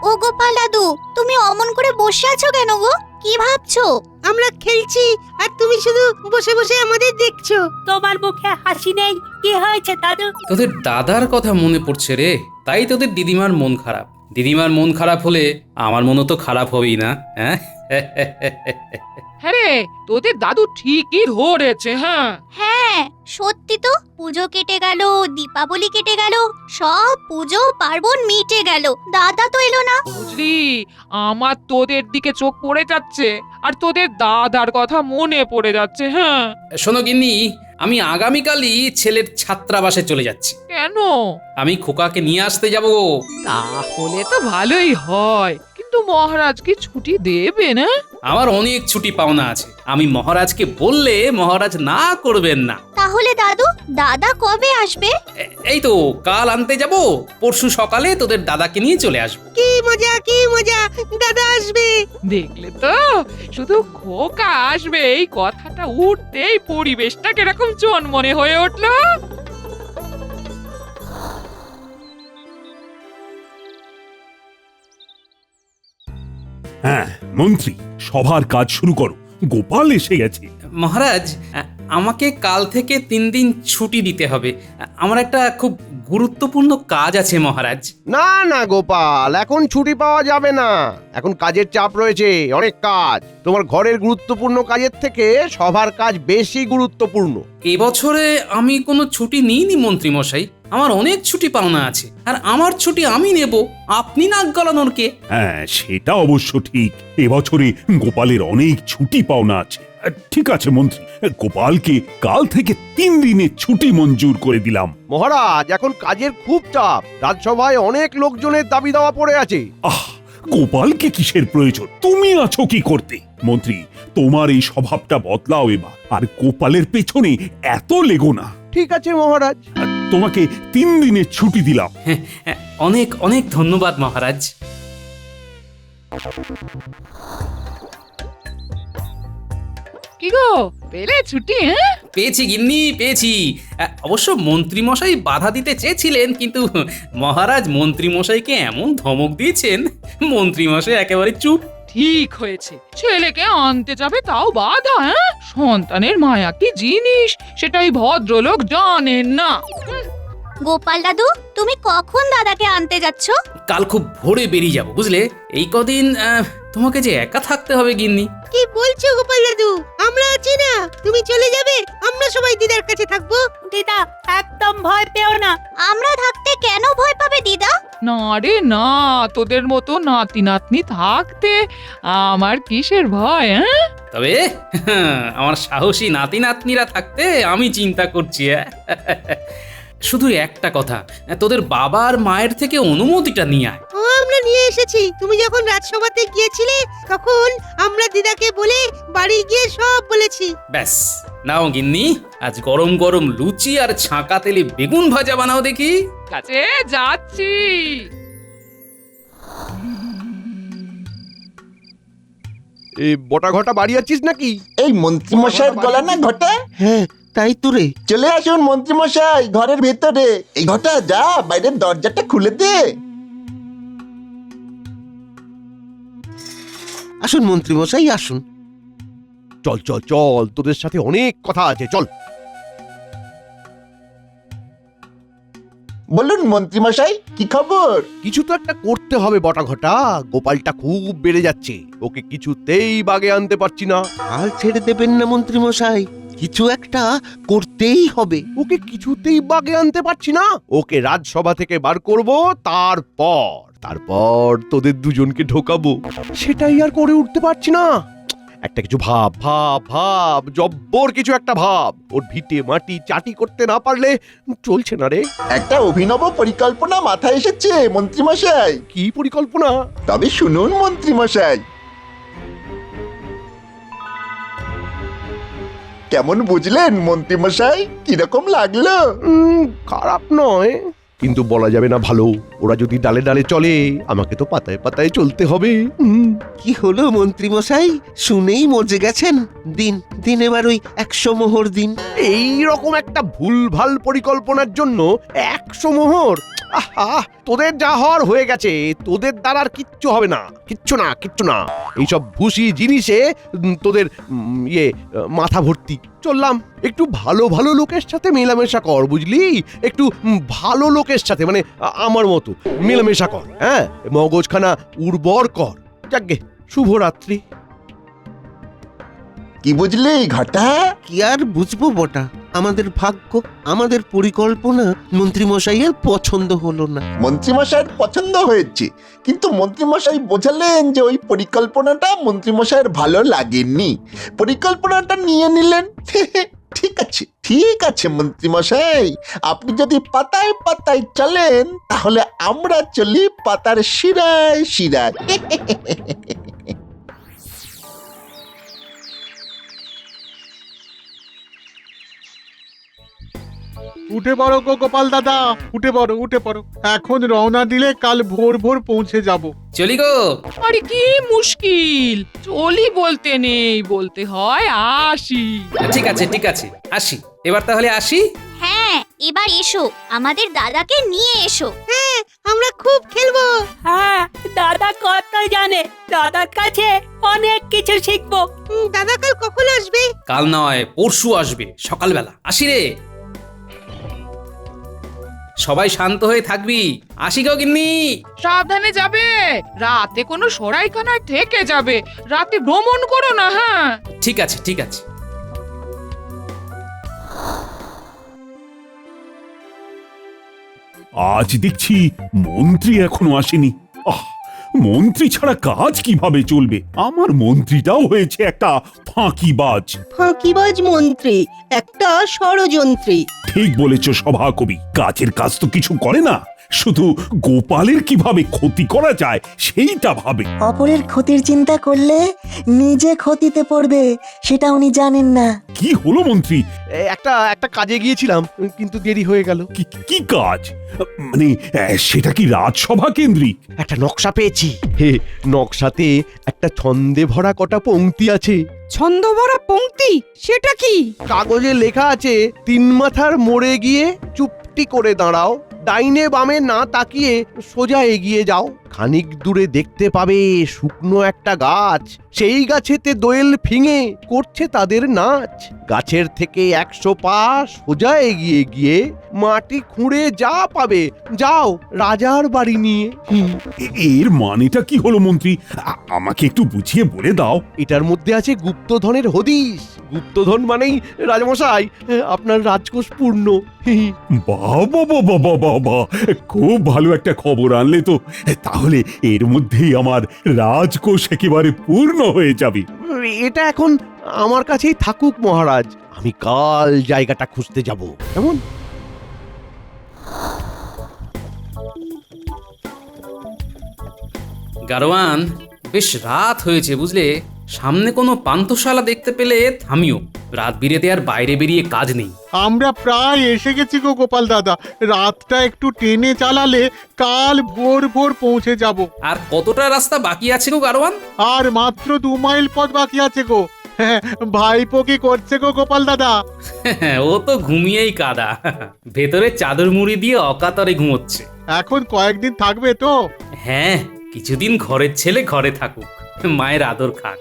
ও গোপাল দাদু, তুমি অমন করে বসে আছো কেন গো? কি ভাবছো? আমরা খেলছি আর তুমি শুধু বসে বসে আমাদের দেখছো। তোমার মুখে হাসি নেই, কি হয়েছে দাদু? তোদের দাদার কথা মনে পড়ছে রে, তাই তোদের দিদিমার মন খারাপ। দিদিমার মন খারাপ হলে আমার মনও তো খারাপ হবেই না, হ্যাঁ? হ্যাঁ রে, তোদের দাদু ঠিকই ধরেছে। হ্যাঁ হ্যাঁ সত্যি তো, পুজো কেটে গেল, দীপাবলি কেটে গেল, সব পুজো পার্বণ মিটে গেল, দাদা তো এলো না। বুঝলি, আমার তোদের দিকে চোখ পড়ে যাচ্ছে আর তোদের দাদার কথা মনে পড়ে যাচ্ছে। হ্যাঁ শোনো গিন্নি, আমি আগামীকালই ছেলের ছাত্রাবাসে চলে যাচ্ছি। কেন? আমি খোকাকে নিয়ে আসতে যাব। তাহলে তো ভালোই হয়, কিন্তু মহারাজ কি ছুটি দেবে না? আমার অনেক ছুটি পাওনা আছে, আমি মহারাজকে বললে মহারাজ না করবেন না। তাহলে দাদু, দাদা কবে আসবে? এই তো কাল আনতে যাব, পরশু সকালে তোদের দাদাকে নিয়ে চলে আসবো। কি মজা, কি মজা, দাদা আসবে। দেখলে তো, শুধু খোকা আসবে এই কথাটা উঠতেই পরিবেশটা কিরকম চনমনে হয়ে উঠলো। হ্যাঁ মন্ত্রী, সবার কাজ শুরু করো, গোপাল এসে গেছে। মহারাজ, আমাকে কাল থেকে 3 দিন ছুটি দিতে হবে। আমার একটা খুব গুরুত্বপূর্ণ কাজ আছে মহারাজ। না না গোপাল, এখন ছুটি পাওয়া যাবে না। এখন কাজের চাপ রয়েছে, অনেক কাজ। তোমার ঘরের গুরুত্বপূর্ণ কাজের থেকে সবার কাজ বেশি গুরুত্বপূর্ণ। এবছরে আমি কোনো ছুটি নিইনি মন্ত্রী মশাই, আমার অনেক ছুটি পাওনা আছে, আর আমার ছুটি আমি নেব, আপনি নাক গলানোর কে? হ্যাঁ, সেটা অবশ্য ঠিক। এবছরে গোপালের অনেক ছুটি পাওনা আছে। ঠিক আছে মন্ত্রী, গোপালকে কাল থেকে 3 দিনের ছুটি মঞ্জুর করে দিলাম। মহারাজ, এখন কাজের খুব চাপ। রাজসভায় অনেক লোকজনের দাবি দাওয়া পড়ে আছে। আহ, গোপালকে কিসের প্রয়োজন? তুমি আছো কি করতে? মন্ত্রী, তোমার এই স্বভাবটা বদলাও এবার, আর গোপালের পেছনে এত লেগো না। ঠিক আছে মহারাজ। তোমাকে 3 দিনের ছুটি দিলাম। অনেক অনেক ধন্যবাদ মহারাজ। কি গো, পেলে ছুটি? হ্যাঁ, পেয়েছি গিন্নি, পেয়েছি। অবশ্য মন্ত্রী মশাই বাধা দিতে চেয়েছিলেন, কিন্তু মহারাজ মন্ত্রী মশাইকে এমন ধমক দিয়েছেন, মন্ত্রী মশাই একেবারে চুপ। ঠিক হয়েছে, ছেলেকে আনতে যাবে তাও বাধা। হ্যাঁ, সন্তানের মায়া কি জিনিস সেটাই ভদ্রলোক জানেন না। গোপাল দাদু, তুমি কখন দাদাকে আনতে যাচ্ছ? কাল খুব ভোরে বেরিয়ে যাব, বুঝলে? এই কদিন তোমাকে যে একা থাকতে হবে গিন্নি। কি বলছো গোপাল দাদু? আমরা আছি না, তুমি চলে যাবে, আমরা সবাই দিদার কাছে থাকবো। দিদা, একদম ভয় পেও না। আমরা থাকতে কেন ভয় পাবে দিদা? না রে না, তোদের মতো নাতি নাতনি থাকতে আমার কিসের ভয়? হ্যাঁ, তবে আমার সাহসী নাতি নাতনিরা থাকতে আমি চিন্তা করছি। শুধু একটা কথা, তোদের বাবা আর মায়ের থেকে অনুমতিটা নিয়ে আয়। আমরা নিয়ে এসেছি। তুমি যখন রাজসভাতে গিয়েছিলে তখন আমরা দিদাকে বলে বাড়ি গিয়ে সব বলেছি। ব্যাস, নাও গিন্নি, আজ গরম গরম লুচি আর ছাঁকা তেলে বেগুন ভাজা বানাও দেখি। কাছে যাচ্ছি। এই বটা ঘটা বাড়ি আছিস নাকি? এই মন্ত্রীমশাইয়ের গলা না ঘটা? হ্যাঁ, তাই তো রে। চলে আসুন মন্ত্রীমশাই, ঘরের ভেতরে। এই ঘটা, যা বাইরের দরজাটা খুলে দে। আসুন মন্ত্রী মশাই, আসুন। চল চল চল, তোদের সাথে অনেক কথা আছে, চল। বলুন মন্ত্রীমশাই, কি খবর? কিছু তো একটা করতে হবে বটা ঘটা। গোপালটা খুব বেড়ে যাচ্ছে, ওকে কিছুতেই বাগে আনতে পারছি না। আর ছেড়ে দেবেন না মন্ত্রী মশাই, কিছু একটা করতেই হবে। ওকে কিছুতেই বাগে আনতে পারছি না। ওকে রাজসভা থেকে বার করব, তারপর তোদের দুজনকে ঢোকাবো। সেটাই আর করে উঠতে পারছি না। একটা কিছু ভাব ভাব ভাব, জব্বর কিছু একটা ভাব। ওর ভিটে মাটি চাটি করতে না পারলে চলছে না রে। একটা অভিনব পরিকল্পনা মাথায় এসেছে মন্ত্রীমশাই। কি পরিকল্পনা? তবে শুনুন মন্ত্রীমশাই। কেমন বুঝলেন মন্ত্রীমশাই? কিরকম লাগলো? খারাপ নয়, কিন্তু বলা যাবে না ভালো। ওরা যদি ডালে ডালে চলে, আমাকে তো পাতায় পাতায় চলতে হবে। কি হলো মন্ত্রী মশাই, শুনেই মজে গেছেন? দিন দিন এবার ওই 100 মোহর দিন। এই রকম একটা ভুলভাল পরিকল্পনার জন্য 100 মোহর? আহা, তোদের যা হওয়ার হয়ে গেছে, তোদের দ্বারা আর কিচ্ছু হবে না, কিচ্ছু না, কিচ্ছু না। এইসব ভুসি জিনিসে তোদের মাথা ভর্তি। চললাম, একটু ভালো ভালো লোকের সাথে মেলামেশা কর, বুঝলি? একটু ভালো লোকের সাথে, মানে আমার মতো মেলামেশা কর। হ্যাঁ, মগজখানা উর্বর কর। যাকগে, শুভরাত্রি। কি বুঝলি ঘটা? কি আর বুঝবো বটা, আমাদের ভাগ্য, আমাদের পরিকল্পনা মন্ত্রী মশাইয়ের পছন্দ হলো না। মন্ত্রীমশাইয়ের পছন্দ হয়েছে, কিন্তু মন্ত্রীমশাই বোঝালেন যে ওই পরিকল্পনাটা মন্ত্রীমশাইয়ের ভালো লাগেনি। পরিকল্পনাটা নিয়ে নিলেন। ঠিক আছে মন্ত্রীমশাই, আপনি যদি পাতায় পাতায় চলেন, তাহলে আমরা চলি পাতার শিরায় শিরায়। উঠে পড়ো গো গোপাল দাদা, উঠে পড়ো, উঠে পড়ো। এখন রওনা দিলে কাল ভোর ভোর পৌঁছে যাব। চলি গো। আরে কি মুশকিল, চলি বলতে নেই, বলতে হয় আসি। ঠিক আছে ঠিক আছে, আসি এবার, তাহলে আসি। হ্যাঁ, এবার এসো, আমাদের দাদাকে নিয়ে এসো। হ্যাঁ, আমরা খুব খেলবো। হ্যাঁ, দাদা কত জানে, দাদার কাছে অনেক কিছু শিখবো। দাদা কাল কখন আসবে? কাল নয়, পরশু আসবে সকালবেলা। আসি রে। সবাই শান্ত হয়ে থাকবি। আসি গো গিন্নি। সাবধানে যাবে, রাতে কোনো সরাইখানায় থেকে যাবে, রাতে ভ্রমণ করো না। হ্যাঁ, ঠিক আছে ঠিক আছে। আজ দেখছি মন্ত্রী এখনো আসেনি। আহ, মন্ত্রী ছাড়া কাজ কিভাবে চলবে? আমার মন্ত্রীটাও হয়েছে একটা ফাঁকিবাজ। ফাঁকিবাজ মন্ত্রী, একটা ষড়যন্ত্রী। ঠিক বলেছ সভাকবি, কাজের কাজ তো কিছু করে না, শুধু গোপালের কিভাবে ক্ষতি করা যায় সেইটা ভাবে। অপরের ক্ষতির চিন্তা করলে নিজে ক্ষতিতে পড়বে, সেটা উনি জানেন না। কি হলো মন্ত্রী? একটা কাজে গিয়েছিলাম, কিন্তু দেরি হয়ে গেল। কি কাজ? মানে সেটা কি রাজসভা কেন্দ্রিক? একটা নকশা পেয়েছি। হে, নকশাতে একটা ছন্দে ভরা কটা পংক্তি আছে। ছন্দ ভরা পংক্তি? সেটা কি? কাগজে লেখা আছে, 3 মাথার মোড়ে গিয়ে চুপটি করে দাঁড়াও, ডাইনে বামে না তাকিয়ে সোজা এগিয়ে যাও, খানিক দূরে দেখতে পাবে শুকনো একটা গাছ, সেই গাছেতে দোয়েল ফিঙে করছে তাদের নাচ। গাছের থেকে 100 পা সোজা এগিয়ে গিয়ে মাটি খুঁড়ে যা পাবে যাও রাজার বাড়ি নিয়ে। এর মানেটা কি হলো মন্ত্রী? আমাকে একটু বুঝিয়ে বলে দাও। এটার মধ্যে আছে গুপ্তধনের হদিশ। গুপ্তধন মানেই রাজমশাই আপনার রাজকোষ পূর্ণ। বাবা বাবা বাবা বাবা, খুব ভালো একটা খবর আনলে তো। তাহলে এর মধ্যেই আমার রাজকোষ একেবারে পূর্ণ হয়ে যাবে। এটা এখন আমার কাছেই থাকুক মহারাজ, আমি কাল জায়গাটা খুঁজতে যাব। কেমন? গারোয়ান, বেশ রাত হয়েছে বুঝলে, সামনে কোনো পান্থশালা দেখতে পেলে থামিও। রাত বিরেতে আর বাইরে বেরিয়ে কাজ নেই। আমরা প্রায় এসে গেছি গো গোপাল দাদা, রাতটা একটু টেনে চালালে কাল ভোর ভোর পৌঁছে যাব। আর কতটা রাস্তা বাকি আছে গো গারোয়ান? আর মাত্র 2 মাইল পথ বাকি আছে গো। ভাইপো কি করছে গো গোপাল দাদা? ও তো ঘুমিয়েই কাদা, ভেতরে চাদর মুড়ি দিয়ে অকাতরে ঘুমোচ্ছে। এখন কয়েকদিন থাকবে তো? হ্যাঁ, কিছুদিন ঘরের ছেলে ঘরে থাকুক, মায়ের আদর খাক।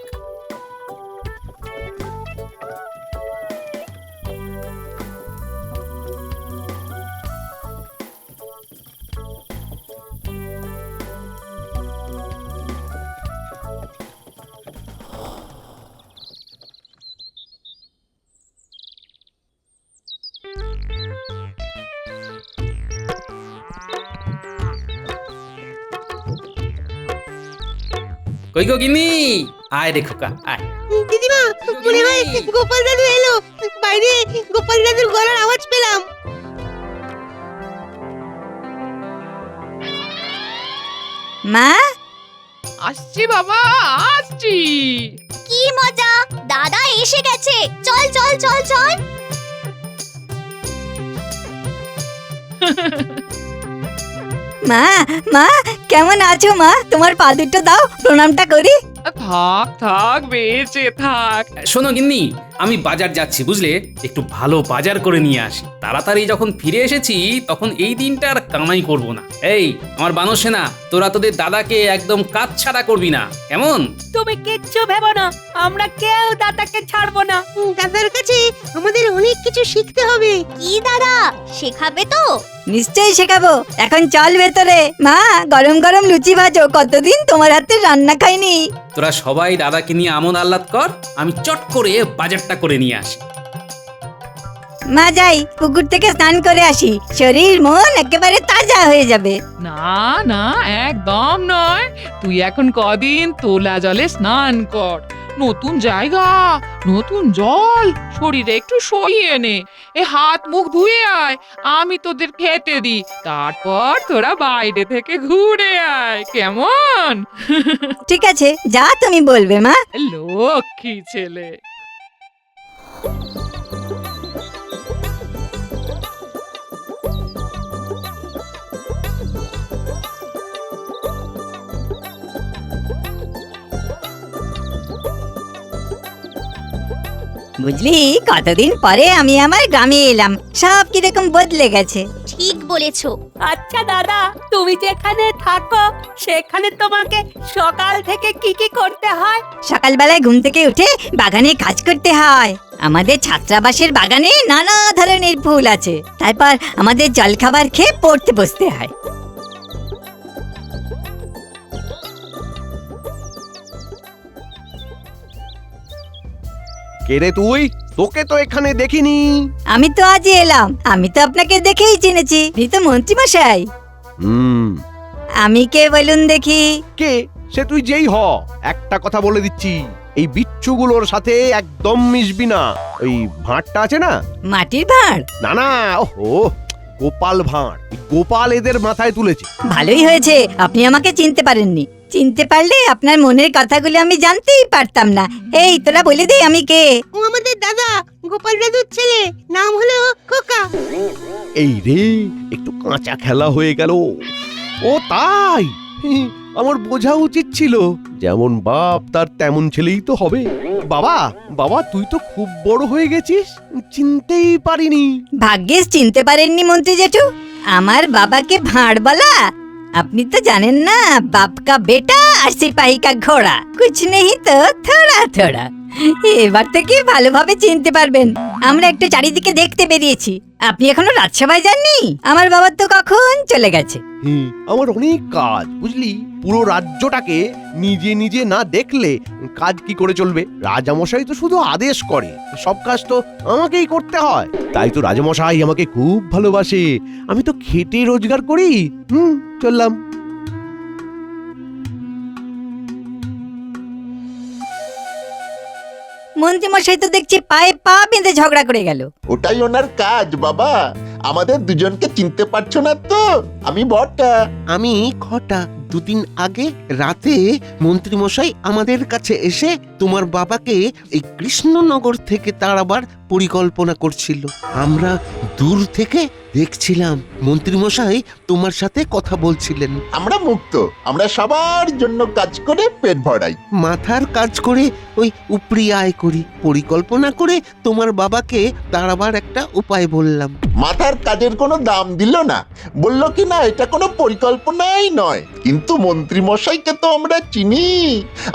কই গো গিন্নি, আয় রে খোকা আয়। দিদিমা, মনে হয় গোপাল দাদু এলো। বাইরে গোপাল দাদুর গলার আওয়াজ পেলাম। মা, আসছি বাবা, আসছি। কি মজা, দাদা এসে গেছে। চল চল চল চল। মা, মা কেমন আছো মা? তোমার পা দুটো দাও, প্রণামটা করি। থাক থাক, বেঁচে থাক। শোনো গিন্নি, আমি বাজার যাচ্ছি বুঝলে, একটু ভালো বাজার করে নিয়ে আসি। তাড়াতাড়ি যখন ফিরে এসেছি তখন এই দিনটা আর কামাই করব না। এই আমার বানর সেনা, তোরা তোদের দাদাকে একদম কাজ ছাড়া করবি না, কেমন? তুমি কিচ্ছু ভেবো না, আমরা কেউ দাদাকে ছাড়বো না। দাদার কাছে আমাদের অনেক কিছু শিখতে হবে। কি দাদা শেখাবে তো? নিশ্চয়ই শেখাবো। এখন চল ভেতরে। মা, গরম গরম লুচি ভাজো, কতদিন তোমার হাতে রান্না খাইনি। তোরা সবাই দাদাকে নিয়ে আমোদ আহ্লাদ কর, আমি চট করে বাজারটা করে নিয়ে আসি। মা যাই, পুকুর থেকে স্নান করে আসি, শরীর মন একেবারে তাজা হয়ে যাবে। না না, একদম নয়। তুই এখন কদিন তোলা জলে স্নান কর, নতুন জায়গা, নতুন জল, শরীরে একটু সইয়ে নে। এ হাত মুখ ধুয়ে আয়, আমি তোদের খেতে দিই, তারপর তোরা বাইরে থেকে ঘুরে আয়, কেমন? ঠিক আছে, যা তুমি বলবে মা। লক্ষ্মী ছেলে। বুঝলি, কতদিন পরে আমি আমার গ্রামে এলাম, সব কিরকম বদলে গেছে। ঠিক বলেছো। আচ্ছা দাদা, তুমি যেখানে থাকো সেখানে তোমাকে সকাল থেকে কি কি করতে হয়? সকালবেলায় ঘুম থেকে উঠে বাগানে কাজ করতে হয়। আমাদের ছাত্রাবাসের বাগানে নানা ধরনের ফুল আছে। তারপর আমাদের জলখাবার খেয়ে পড়তে বসতে হয়। কে রে তুই? তোকে তো এখানে দেখিনি। আমি তো আজই এলাম, আমি তো আপনাকে দেখেই চিনেছি, আপনি তো মন্ত্রী মশাই। হুম। আমি কে বলুন দেখি? কে? সে তুই যেই হ, একটা কথা বলে দিচ্ছি, এই বিচ্ছুগুলোর সাথে একদম মিশবি না। ওই ভাঁড়টা আছে না? মাটির ভাঁড়? না না, ওহো, গোপাল ভাঁড়। এই গোপাল এদের মাথায় তুলেছে। ভালোই হয়েছে আপনি আমাকে চিনতে পারেননি। চিনতে পারলে আপনার মনের কথাগুলো আমি জানতেই পারতাম না। এই তোরা বলে দে আমি কে। ও আমাদের দাদা, গোপাল দাদুর ছেলে, নাম হলো খোকা। এই রে, একটু কাঁচা খেলা হয়ে গেল। ও তাই? আমার বোঝা উচিত ছিল, যেমন বাপ তার তেমন ছেলেই তো হবে। বাবা, বাবা তুই তো খুব বড় হয়ে গেছিস, চিনতেই পারিনি। ভাগ্যিস চিনতে পারেননি মন্ত্রী জেঠু। আমার বাবাকে ভাঁড় বলা? আপনি তো জানেন না, বাপ কা বেটা আর সিপাহী কা ঘোড়া, কুছ নেই তো থোড়া থোড়া। এবার থেকে ভালোভাবে চিনতে পারবেন। আমরা একটু চারিদিকে দেখতে বেরিয়েছি। আপনি এখনো রাজসভায় যাননি? আমার বাবা তো কখন চলে গেছে। আমার অনেক কাজ, বুঝলি? পুরো রাজ্যটাকে নিজে নিজে না দেখলে কাজ কি করে চলবে? রাজামশাই তো শুধু আদেশ করে, সব কাজ তো আমাকেই করতে হয়। তাই তো রাজামশাই আমাকে খুব ভালোবাসে। আমি তো খেটে রোজগার করি। চললাম। মন্ত্রী মশাই তো দেখছি পায়ে পা বেঁধে ঝগড়া করে গেল। ওটাই ওনার কাজ বাবা। আমাদের দুজনকে চিনতে পারছো না তো? আমি বড়টা। আমি খটা। দুদিন আগে রাতে মন্ত্রীমশাই আমাদের কাছে এসে তোমার বাবাকে এই কৃষ্ণনগর থেকে তাড়াবার পরিকল্পনা করছিল। আমরা দূর থেকে দেখছিলাম। মন্ত্রীমশাই তোমার সাথে কথা বলছিলেন। আমরা মুক্ত, আমরা সবার জন্য কাজ করে পেট ভরাই। মাথার কাজ করে ওই উপরি আয় করি। পরিকল্পনা করে তোমার বাবাকে তাড়াবার একটা উপায় বললাম। মাথার কাজের কোনো দাম দিল না, বলল কি না এটা কোনো পরিকল্পনাই নয়। কিন্তু মন্ত্রী মশাইকে তো আমরা চিনি,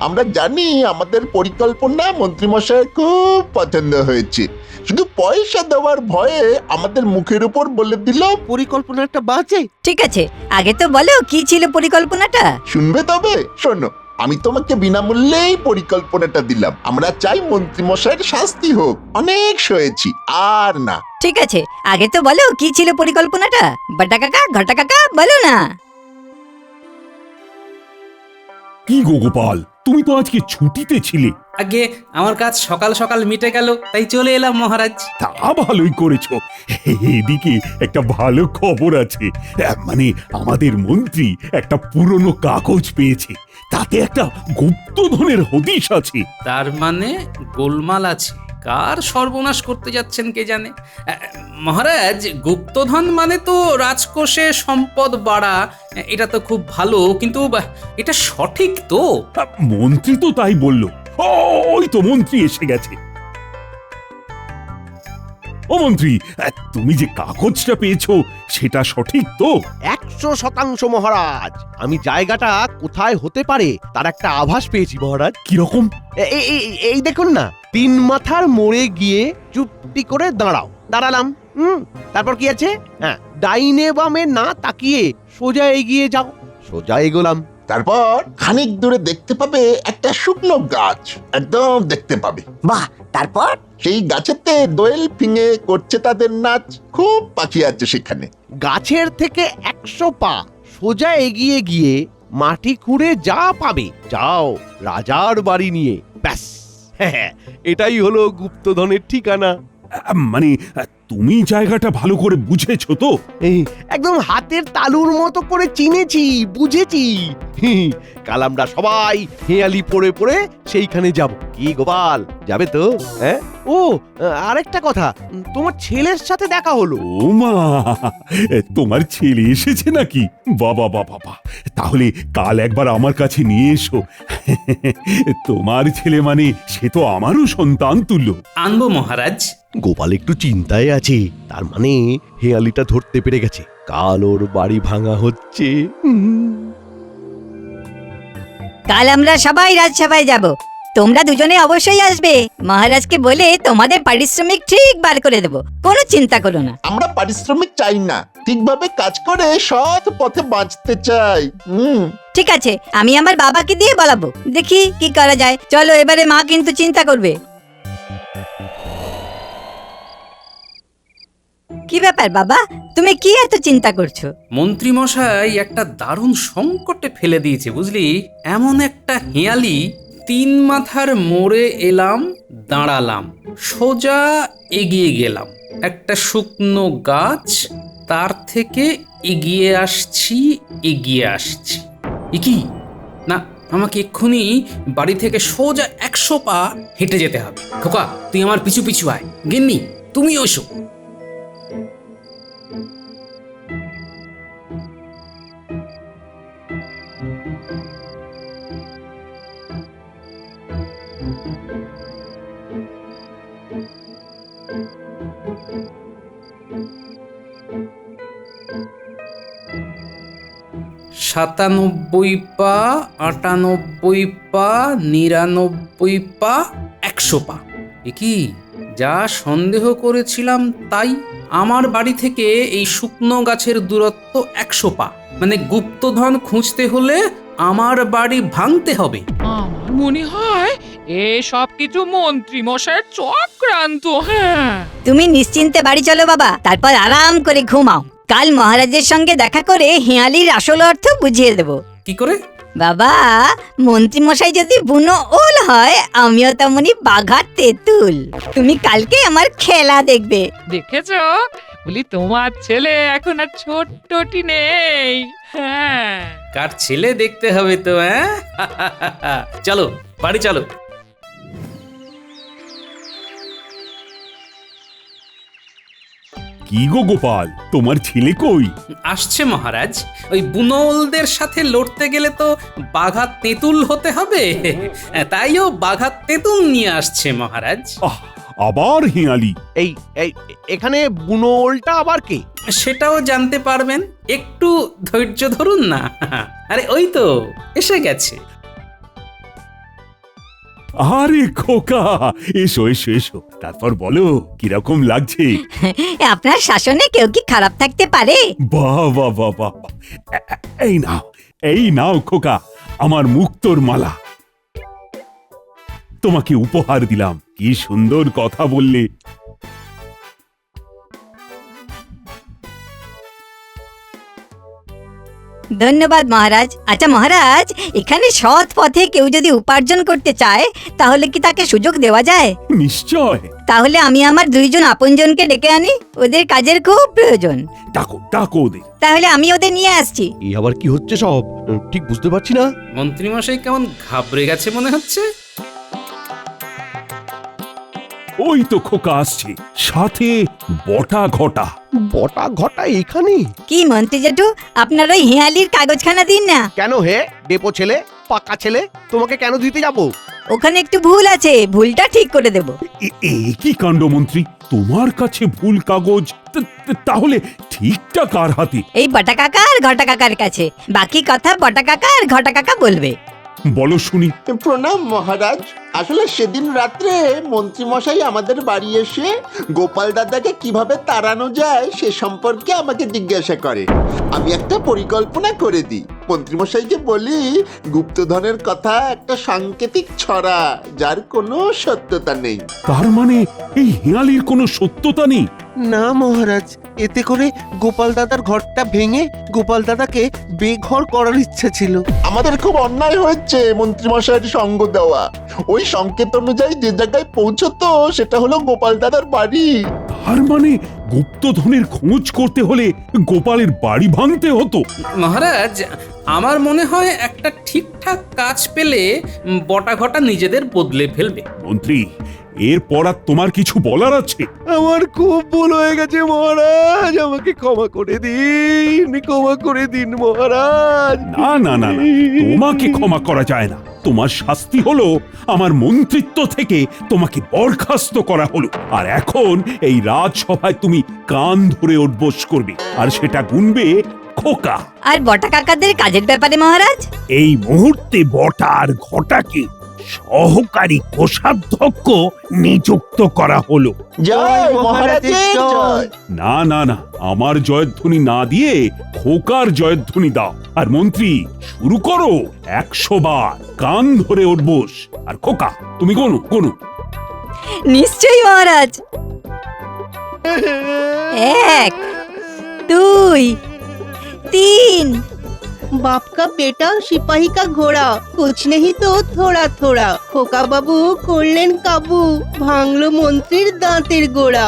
আমরা জানি আমাদের পরিকল্পনা মন্ত্রী মশাইয়ের খুব পছন্দ হয়েছে। শুধু পয়সা দেওয়ার ভয়ে আমাদের মুখের উপর বলে দিল পরিকল্পনাটা বাজে। ঠিক আছে, আগে তো বলো কি ছিল পরিকল্পনাটা। শুনবে তবে? শোনো, আমি তোমাকে বিনামূল্যেই পরিকল্পনাটা দিলাম। আমরা চাই মন্ত্রী মশাইয়ের শাস্তি হোক, অনেক সয়েছি, আর না। ঠিক আছে, আগে তো বলো কি ছিল পরিকল্পনাটা। বড় কাকা, ঘটা কাকা, বলো না। কি গো গোপাল, তুমি তো আজকে ছুটিতে ছিলে। আগে আমার কাজ সকাল সকাল মিটে গেল, তাই চলে এলাম মহারাজ। তা ভালোই করেছো। এদিকে একটা ভালো খবর আছে। মানে আমাদের মন্ত্রী একটা পুরনো কাগজ পেয়েছে, তাতে একটা গুপ্তধনের হদিশ আছে। তার মানে গোলমাল আছে। কার সর্বনাশ করতে যাচ্ছেন কে জানে। মহারাজ, গুপ্তধন মানে তো রাজকোষে সম্পদ বাড়া, এটা তো খুব ভালো, কিন্তু এটা সঠিক তো? মন্ত্রী তো তাই বলল। ওই তো মন্ত্রী এসে গেছে। ও মন্ত্রী, তুমি যে কাগজটা পেয়েছো সেটা সঠিক তো? 100% মহারাজ। আমি জায়গাটা কোথায় হতে পারে তার একটা আভাস পেয়েছি মহারাজ। কিরকম? এই দেখুন না, 3 মাথার মোড়ে গিয়ে চুপটি করে দাঁড়াও। দাঁড়ালাম। তারপর কি আছে? হ্যাঁ, ডাইনে বামে না তাকিয়ে সোজা এগিয়ে যাও। সোজা এগোলাম। তারপর খানিক দূরে দেখতে পাবে একটা শুকনো গাছ, একদম দেখতে পাবে। বাহ, তারপর? সেই গাছেতে দোয়েল ফিঙে করছে তাদের নাচ। খুব পাখি আছে সেখানে। গাছের থেকে 100 পা সোজা এগিয়ে গিয়ে মাটি খুঁড়ে যা পাবে, যাও রাজার বাড়ি নিয়ে। ব্যাস, এটাই হলো গুপ্তধনের ঠিকানা। মানে তুমি জায়গাটা ভালো করে বুঝেছো তো? একদম হাতের তালুর মতো করে চিনেছি, বুঝেছি। কাল আমরা সবাই হেয়ালি পড়ে পড়ে সেইখানে যাব। কি গোপাল, যাবে তো? হ্যাঁ। ও আরেকটা কথা, তোমার ছেলের সাথে দেখা হলো। ও মা, তোমার ছেলে এসেছে নাকি? বাবা বাবা বাবা, তাহলে কাল একবার আমার কাছে নিয়ে এসো। তোমার ছেলে মানে সে তো আমারও সন্তান তুল্য। আনবো মহারাজ। গোপাল একটু চিন্তায় আছে, তার মানে হেয়ালিটা ধরতে পেরে গেছে, কাল ওর বাড়ি ভাঙা হচ্ছে। কাল আমরা সবাই রাজসভায় যাব, তোমরা দুজনে অবশ্যই আসবে। মহারাজকে বলে তোমাদের পারিশ্রমিক ঠিক বার করে দেব, কোনো চিন্তা করো না। আমরা পারিশ্রমিক চাই না, ঠিকভাবে কাজ করে সৎ পথে বাঁচতে চাই। ঠিক আছে, আমি আমার বাবাকে দিয়ে বলাবো, দেখি কি করা যায়। চলো এবারে, মা কিন্তু চিন্তা করবে। কি ব্যাপার বাবা, তুমি কি এত চিন্তা করছো? মন্ত্রী মশাই একটা দারুণ সংকটে ফেলে দিয়েছে বুঝলি। এমন একটা হেয়ালি, 3 মাথার মোড়ে এলাম, দাঁড়ালাম, সোজা এগিয়ে গেলাম, একটা শুকনো গাছ, তার থেকে এগিয়ে আসছি। কি না, আমাকে এক্ষুনি বাড়ি থেকে সোজা 100 পা হেঁটে যেতে হবে। খোকা, তুই আমার পিছু পিছু আয়। গিন্নি, তুমি ওসো। সাতানব্বই পা, 98 পা, 99 পা, 100 পা। কি যা সন্দেহ করেছিলাম তাই। আমার বাড়ি থেকে এই শুকনো গাছের দূরত্ব 100 পা, মানে গুপ্তধন খুঁজতে হলে আমার বাড়ি ভাঙতে হবে। আমার মনে হয় এসব কিছু মন্ত্রী মশাইয়ের চক্রান্ত। হ্যাঁ, তুমি নিশ্চিন্তে বাড়ি চলো বাবা, তারপর আরাম করে ঘুমাও। কাল মহারাজের সঙ্গে দেখা করে হেয়ালির আসল অর্থ বুঝিয়ে দেব। কি করে? বাবা, মন্ত্রী মশাই যদি বুনো ওল হয়, আমিও তেমনি বাঘা তেঁতুল। তুমি কালকে আমার খেলা দেখবে। দেখেছো, বলি তোমার ছেলে এখন আর ছোট্টটি নেই। হ্যাঁ, কার ছেলে দেখতে হবে তো। হ্যাঁ, চলো বাড়ি চলো। কি গো গোপাল, তোমার ছেলে কই? আসছে মহারাজ। ওই বুনোলদের সাথে লড়তে গেলে তো বাঘা তেঁতুল হতে হবে, তাইও বাঘা তেঁতুল নিয়ে আসছে মহারাজ। আবার হেয়ালি? এই এখানে বুনোলটা আবার কে? সেটাও জানতে পারবেন, একটু ধৈর্য ধরুন না। আরে ওই তো এসে গেছে। আরে খোকা, এসো এসো এসো, তারপর বলো কিরকম লাগছে? আপনার শাসনে কেউ কি খারাপ থাকতে পারে? বাহ বাহ বাহ বাহ, এই নাও খোকা, আমার মুক্তোর মালা, তোমাকে উপহার দিলাম। কি সুন্দর কথা বললে। ধন্যবাদ মহারাজ। আচ্ছা মহারাজ, এখানে সৎ পথে কেউ যদি উপার্জন করতে চায়, তাহলে কি তাকে সুযোগ দেওয়া যায়? নিশ্চয়। তাহলে আমি আমার 2 আপনজনকে ডেকে আনি, ওদের কাজের খুব প্রয়োজন। ডাকো ওদের। তাহলে আমি ওদের নিয়ে আসছি। এই আবার কি হচ্ছে সব, ঠিক বুঝতে পারছি না। মন্ত্রী মশাই কেমন ঘাবড়ে গেছে মনে হচ্ছে। ওই তো খোকা আসছে, সাথে বটা ঘটা। বটা ঘটা এখানে? কি মন্ত্রী জেঠু, আপনার ওই হেয়ালির কাগজখানা দিন না। কেন হে ডেপো ছেলে, পাকা ছেলে, তোমাকে কেন দিতে যাব? ওখানে একটু ভুল আছে, ভুলটা ঠিক করে দেব। কি কাণ্ড মন্ত্রী, তোমার কাছে ভুল কাগজ? তাহলে ঠিকটা কার হাতে? এই বটা কাকা আর ঘটা কাকার কাছে। বাকি কথা বটা কাকা আর ঘটা কাকা বলবে। বলো শুনি। প্রণাম মহারাজ। আসলে সেদিন রাত্রে মন্ত্রী মশাই আমাদের বাড়ি এসে গোপাল দাদাকে কিভাবে তাড়ানো যায় সে সম্পর্কে আমাকে জিজ্ঞাসা করে। আমি একটা পরিকল্পনা করে দিই। মন্ত্রী মশাইকে বলি গুপ্তধনের কথা একটা সাংকেতিক ছড়া, যার কোনো সত্যতা নেই। তার মানে এই হেয়ালির কোনো সত্যতা নেই? না মহারাজ, এতে করে গোপাল দাদার ঘরটা ভেঙে গোপাল দাদাকে বেঘর করার ইচ্ছা ছিল। আমাদের খুব অন্যায় হয়েছে মন্ত্রী মশাইয়ের সঙ্গ দেওয়া। ওই সংকেত অনুযায়ী যে জায়গায় পৌঁছতো সেটা হলো গোপাল দাদার বাড়ি। তার মানে গুপ্তধনের খোঁজ করতে হলে গোপালের বাড়ি ভাঙতে হতো? মহারাজ, আমার মনে হয় একটা ঠিকঠাক কাজ পেলে বটা ঘটা নিজেদের বদলে ফেলবে। মন্ত্রী, এরপর আর তোমার কিছু বলার আছে? আমার খুব ভুল হয়ে গেছে মহারাজ, আমাকে ক্ষমা করে দিন মহারাজ। না না না না, তোমাকে ক্ষমা করা যায় না। তোমার শাস্তি হলো আমার মন্ত্রিত্ব থেকে তোমাকে বরখাস্ত করা হলো, আর এখন এই রাজসভায় তুমি কান ধরে উঠবোস করবে, আর সেটা গুনবে খোকা। আর বটা কাকাদের কাজের ব্যাপারে মহারাজ? এই মুহূর্তে বটা আর ঘটাকে সহকারী কোষাধ্যক্ষ নিযুক্ত করা হলো। জয় মহারাজের জয়। না না না, আমার জয়ধ্বনি না দিয়ে খোকার জয়ধ্বনি দাও। আর মন্ত্রী, শুরু করো 100 বার কান ধরে উঠবোস। আর খোকা, তুমি গোনো গোনো। নিশ্চয়ই মহারাজ। 1 2 3। बाप का बेटा सिपाही का घोड़ा कुछ नहीं तो थोड़ा थोड़ा খোকা বাবু করলেন কাবু ভাঙলো মন্ত্রীর দাঁতের গোড়া।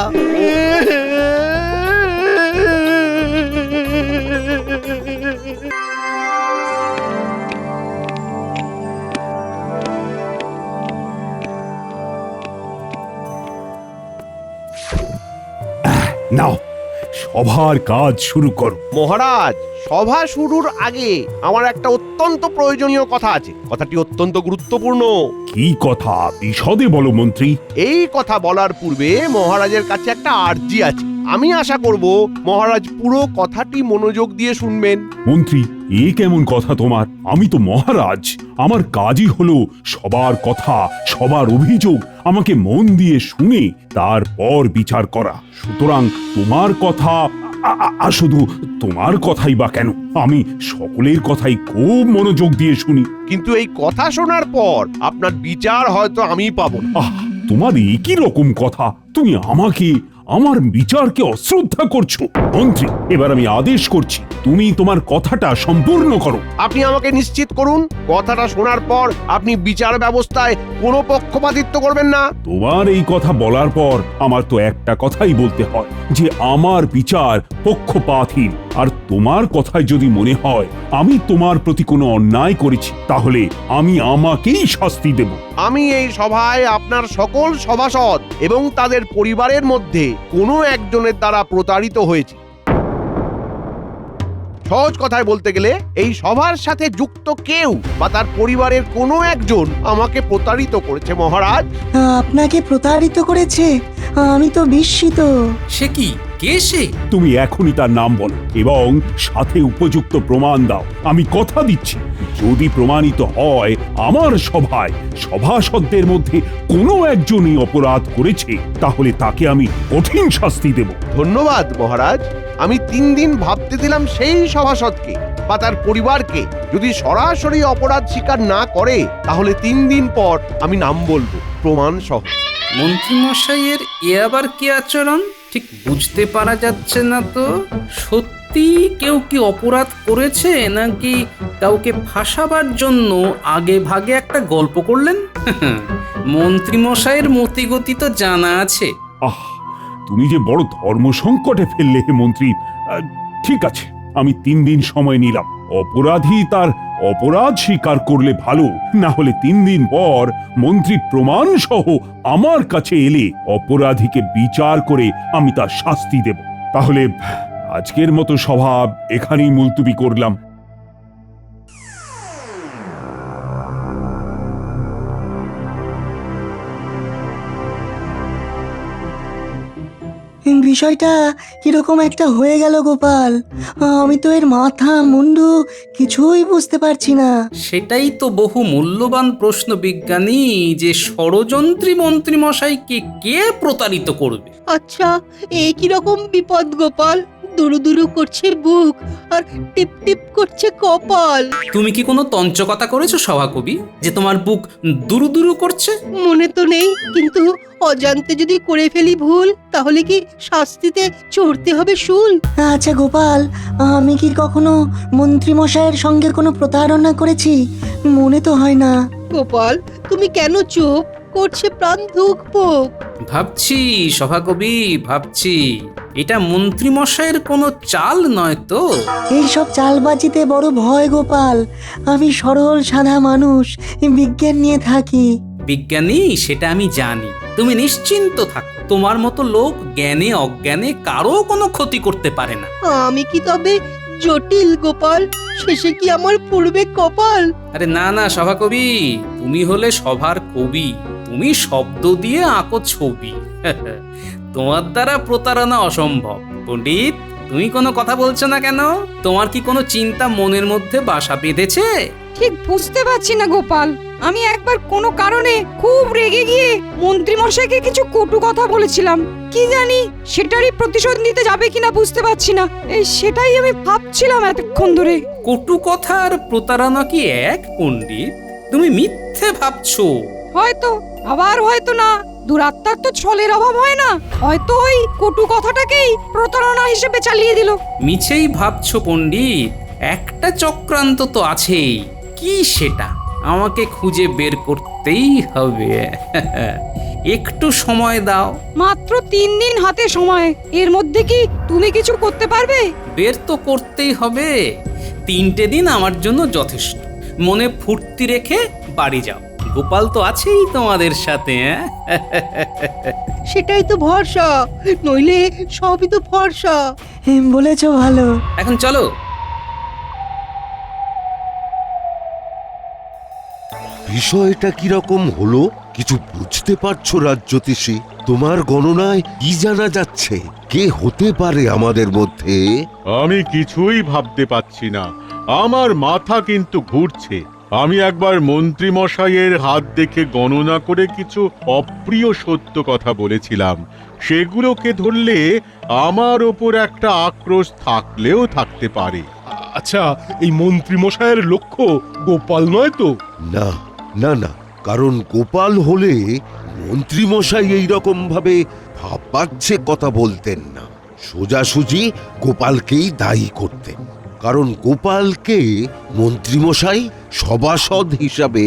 নাও, সভার কাজ শুরু করো। মহারাজ, সভা শুরুর আগে আমার একটা অত্যন্ত প্রয়োজনীয় কথা আছে। কথাটি অত্যন্ত গুরুত্বপূর্ণ। কি কথা, বিশদে বলো মন্ত্রী। এই কথা বলার পূর্বে মহারাজের কাছে একটা আর্জি আছে। আমি আশা করব মহারাজ পুরো কথাটি মনোযোগ দিয়ে শুনবেন। মন্ত্রী, এ কেমন কথা তোমার? আমি তো মহারাজ, আমার কাজই হলো সবার কথা, সবার অভিযোগ আমাকে মন দিয়ে শুনে তারপর বিচার করা। সুতরাং তোমার কথা, শুধু তোমার কথাই বা কেন, আমি সকলের কথাই খুব মনোযোগ দিয়ে শুনি। কিন্তু এই কথা শোনার পর আপনার বিচার হয়তো আমি পাবো না। তোমার একই রকম কথা, তুমি আমাকে, আমার বিচারকে অশ্রদ্ধা করছো। মন্ত্রী, এবার আমি আদেশ করছি, তুমি তোমার কথাটা সম্পূর্ণ করো। আপনি আমাকে নিশ্চিত করুন, কথাটা শোনার পর আপনি বিচার ব্যবস্থায় কোনো পক্ষপাতিত্ব করবেন না। তোমার এই কথা বলার পর আমার তো একটা কথাই বলতে হয় যে আমার বিচার পক্ষপাতহীন। আর তোমার কথায় যদি মনে হয় আমি তোমার প্রতি কোনো অন্যায় করেছি, তাহলে আমি আমাকেই শাস্তি দেব। আমি এই সভায় আপনার সকল সভাসদ এবং তাদের পরিবারের মধ্যে কোনো একজনের দ্বারা প্রতারিত হয়েছি। সহজ কথায় বলতে গেলে এই সভার সাথে যুক্ত কেউ বা তার পরিবারের কোনো একজন আমাকে প্রতারিত করেছে মহারাজ। আপনাকে প্রতারিত করেছে? আমি তো বিস্মিত। সে কি, কে সে? তুমি এখনই তার নাম বলো এবং সাথে উপযুক্ত প্রমাণ দাও। আমি কথা দিচ্ছি, যদি প্রমাণিত হয় আমার সভায় সভাসদদের মধ্যে কোনো একজনই অপরাধ করেছে, তাহলে তাকে আমি কঠিন শাস্তি দেব। ধন্যবাদ মহারাজ। আমি 3 দিন ভাবতে দিলাম সেই সভাসদকে বা তার পরিবারকে। যদি সরাসরি অপরাধ স্বীকার না করে, তাহলে 3 দিন পর আমি নাম বলবো প্রমাণ সহ। মন্ত্রীমশাইয়ের এ আবার কি আচরণ ঠিক বুঝতে পারা যাচ্ছে না তো। সত্যি কেউ কি অপরাধ করেছে, নাকি কাউকে ফাঁসাবার জন্য আগে ভাগে একটা গল্প করলেন? মন্ত্রীমশাইয়ের মতিগতি তো জানা আছে। তুমি যে বড় ধর্ম সংকটে ফেললে হে মন্ত্রী। ঠিক আছে, আমি 3 দিন সময় নিলাম। অপরাধী তার অপরাধ স্বীকার করলে ভালো, না হলে 3 দিন পর মন্ত্রী প্রমাণ সহ আমার কাছে এলে অপরাধীকে বিচার করে আমি তার শাস্তি দেব। তাহলে আজকের মতো সভা এখানেই মুলতুবি করলাম। বিষয়টা কিরকম একটা হয়ে গেল গোপাল। আমি তো এর মাথা মুন্ডু কিছুই বুঝতে পারছি না। সেটাই তো বহু মূল্যবান প্রশ্ন বিজ্ঞানী, যে ষড়যন্ত্রী মন্ত্রীমশাইকে কে প্রতারিত করবে। আচ্ছা, এই কি রকম বিপদ গোপাল? দুরু দুরু করছে বুক আর টিপ টিপ করছে কপাল। তুমি কি কোনো তঞ্চকতা করেছো সভাকবি, যে তোমার বুক দুরু দুরু করছে? মনে তো নেই, কিন্তু অজান্তে যদি করে ফেলি ভুল, তাহলে কি শাস্তিতে চড়তে হবে শুল? আচ্ছা গোপাল, আমি কি কখনো মন্ত্রী মশাইয়ের সঙ্গে কোনো প্রতারণা করেছি? মনে তো হয় না। গোপাল, তুমি কেন চুপ করছে প্রাণ ধুকপুক? ভাবছি সভাকবি, ভাবছি এটা মন্ত্রীমশাইয়ের কোনো চাল নয় তো? এইসব চালবাজিতে বড় ভয় গোপাল। আমি সরল সাদা মানুষ, বিজ্ঞান নিয়ে থাকি। বিজ্ঞানী, সেটা আমি জানি, তুমি নিশ্চিন্ত থাকো, তোমার মতো লোক জ্ঞানে অজ্ঞানে কারো কোনো ক্ষতি করতে পারে না। আমি কি তবে জটিল গোপাল? শেষে কি আমার পূর্বে কপাল? আরে না না সভাকবি, তুমি হলে সভার কবি, তুমি শব্দ দিয়ে আঁকো ছবি। তোমার দ্বারা প্রতারণা অসম্ভব। পণ্ডিত, তুমি কোনো কথা বলছো না কেন? তোমার কি কোনো চিন্তা মনের মধ্যে বাসা বেঁধেছে? ঠিক বুঝতে পারছি না গোপাল। আমি একবার কোনো কারণে খুব রেগে গিয়ে মন্ত্রী মশাইকে কিছু কটু কথা বলেছিলাম। কি জানি সেটারই প্রতিশোধ নিতে যাবে কিনা বুঝতে পারছি না। এই সেটাই আমি ভাবছিলাম এতক্ষণ ধরে। কটু কথা আর প্রতারণা কি এক পণ্ডিত? তুমি মিথ্যে ভাবছো। হয়তো, আবার হয়তো না। দুরাত্মার তো ছলের অভাব হয় না। হয়তো ওই কটু কথাটাকেই প্রতারণা হিসেবে চালিয়ে দিল। মিছেই ভাবছো পণ্ডিত, একটা চক্রান্ত তো আছেই। কি সেটা আমাকে খুঁজে বের করতেই হবে। একটু সময় দাও। মাত্র 3 দিন হাতে সময়। এর মধ্যে কি তুমি কিছু করতে পারবে? বের তো করতেই হবে। 3টে দিন আমার জন্য যথেষ্ট। মনে ফুর্তি রেখে বাড়ি যাও। গোপাল তো আছেই তোমাদের সাথে। সেটাই তো ভরসা, নইলে সবই তো ফর্সা। বলেছো ভালো। এখন চলো। বিষয়টা কিরকম হলো কিছু বুঝতে পারছো রাজ্যতীশী? তোমার গণনায় কি জানা যাচ্ছে কে হতে পারে আমাদের মধ্যে? আমি কিছুই ভাবতে পাচ্ছি না, আমার মাথা কিন্তু ঘুরছে। আমি একবার মন্ত্রী মশাইয়ের হাত দেখে গণনা করে কিছু অপ্রিয় সত্য কথা বলেছিলাম। সেগুলোকে ধরলে আমার ওপর একটা আক্রোশ থাকলেও থাকতে পারে। আচ্ছা, এই মন্ত্রী মশাইয়ের লক্ষ্য গোপাল নয় তো? না না না, কারণ গোপাল হলে মন্ত্রী মশাই এইরকম ভাবে ভাবছে কথা বলতেন না। সোজাসুজি গোপালকেই দায়ী করতেন, কারণ গোপালকে মন্ত্রীমশাই সভাসদ হিসাবে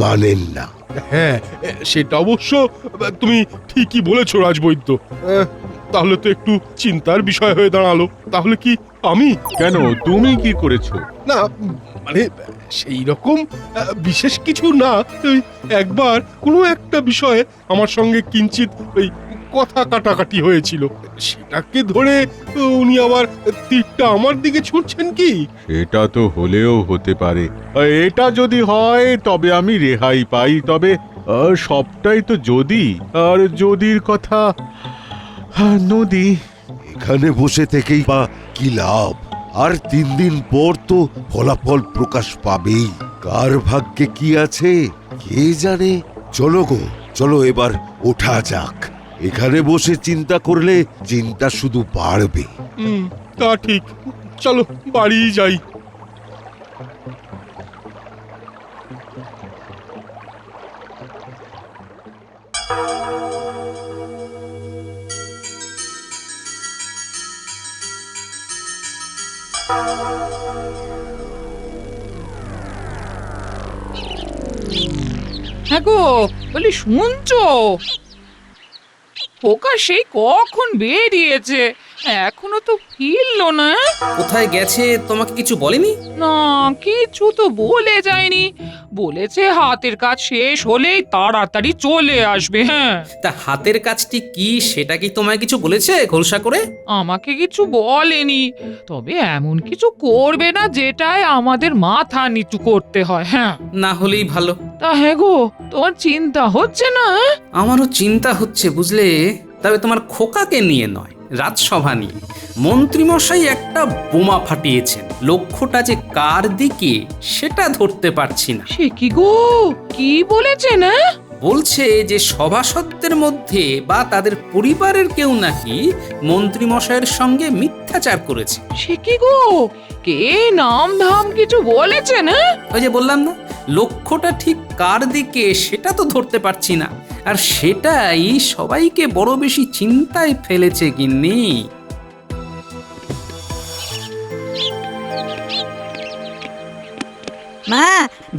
মানেন না। হ্যাঁ, সেটা অবশ্য তুমি ঠিকই বলেছো রাজবৈদ্য। তাহলে তো একটু চিন্তার বিষয় হয়ে দাঁড়ালো। তাহলে কি আমি? কেন, তুমি কি করেছো? না, মানে সেই রকম বিশেষ কিছু না। ওই একবার কোনো একটা বিষয়ে আমার সঙ্গে কিঞ্চিত ওই কথা কাটাকাটি হয়েছিল, সেটাকে ধরে উনি আবার তীরটা আমার দিকে ছুটছেন কি? এটা তো হলেও হতে পারে। এটা যদি হয় তবে আমি রেহাই পাই, তবে সবটাই তো যদি, আর যদির কথা নদী। এখানে বসে থেকেই বা কি লাভ? আর 3 দিন পর তো ফলাফল প্রকাশ পাবেই। কার ভাগ্যে কি আছে কে জানে। চলো গো, চলো এবার ওঠা যাক। এখানে বসে চিন্তা করলে চিন্তা শুধু বাড়বে। তা ঠিক, চলো বাড়ি যাই। হ্যাঁ গো, বলি শুনছো? পোকা সেই কখন বেরিয়েছে, এখনো তো ফিরলো না। কোথায় গেছে তোমাকে কিছু বলেনি? না, কিছু তো বলে যায়নি। বলেছে হাতের কাজ শেষ হলেই তাড়াতাড়ি চলে আসবে। হ্যাঁ, তা হাতের কাজটি কি সেটা কি তোমায় কিছু বলেছে খোলসা করে? আমাকে কিছু বলেনি, তবে এমন কিছু করবে না যেটায় আমাদের মাথা নিচু করতে হয়। হ্যাঁ, না হলেই ভালো। তা হ্যাঁ গো, তোমার চিন্তা হচ্ছে না? আমারও চিন্তা হচ্ছে বুঝলে, তবে তোমার খোকাকে নিয়ে নয়, রাজসভা নিয়ে। মন্ত্রীমশাই একটা বোমা ফাটিয়েছেন, লক্ষ্যটা যে কার দিকে সেটা ধরতে পারছি না। সে কি গো, কি বলেছে না? বলছে যে সভাসদদের মধ্যে বা তাদের পরিবারের কেউ নাকি মন্ত্রীমশাইয়ের সঙ্গে মিথ্যাচার করেছে। সে কি গো, কে নাম ধাম কিছু বলেছে না? ওই যে বললাম না, লক্ষ্যটা ঠিক কার দিকে সেটা তো ধরতে পারছি না, আর সেটাই সবাইকে বড় বেশি চিন্তায় ফেলেছে গিন্নি। মা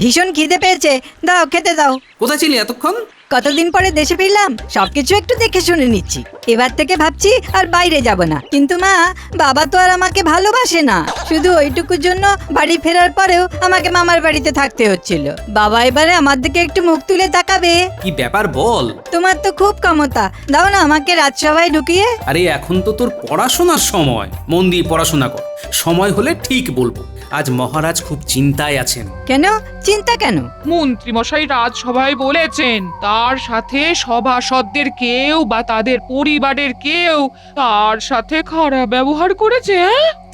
ভীষণ খিদে পেয়েছে, দাও খেতে দাও। কোথায় ছিলি এতক্ষণ? কতদিন পরে দেশে ফিরলাম, সবকিছু একটু দেখে শুনে নিচ্ছি। এবার থেকে ভাবছি আর বাইরে যাব না। কিন্তু মা, বাবা তো আর আমাকে ভালোবাসে না। শুধু ওইটুকুর জন্য বাড়ি ফেরার পরেও আমাকে মামার বাড়িতে থাকতে হচ্ছিল। বাবা এবারে আমার দিকে একটু মুখ তুলে তাকাবে। কি ব্যাপার বল? তোমার তো খুব ক্ষমতা, দাও না আমাকে রাজসভায় ঢুকিয়ে। আরে এখন তো তোর পড়াশোনার সময়, মন দিয়ে পড়াশোনা কর। সময় হলে ঠিক বলবো। আজ মহারাজ খুব চিন্তায় আছেন। কেন চিন্তা কেন? মন্ত্রী মশাই রাজসভায় বলেছেন তার সাথে সভাসদদের কেউ বা তাদের পরিবারের কেউ তার সাথে খারাপ ব্যবহার করেছে।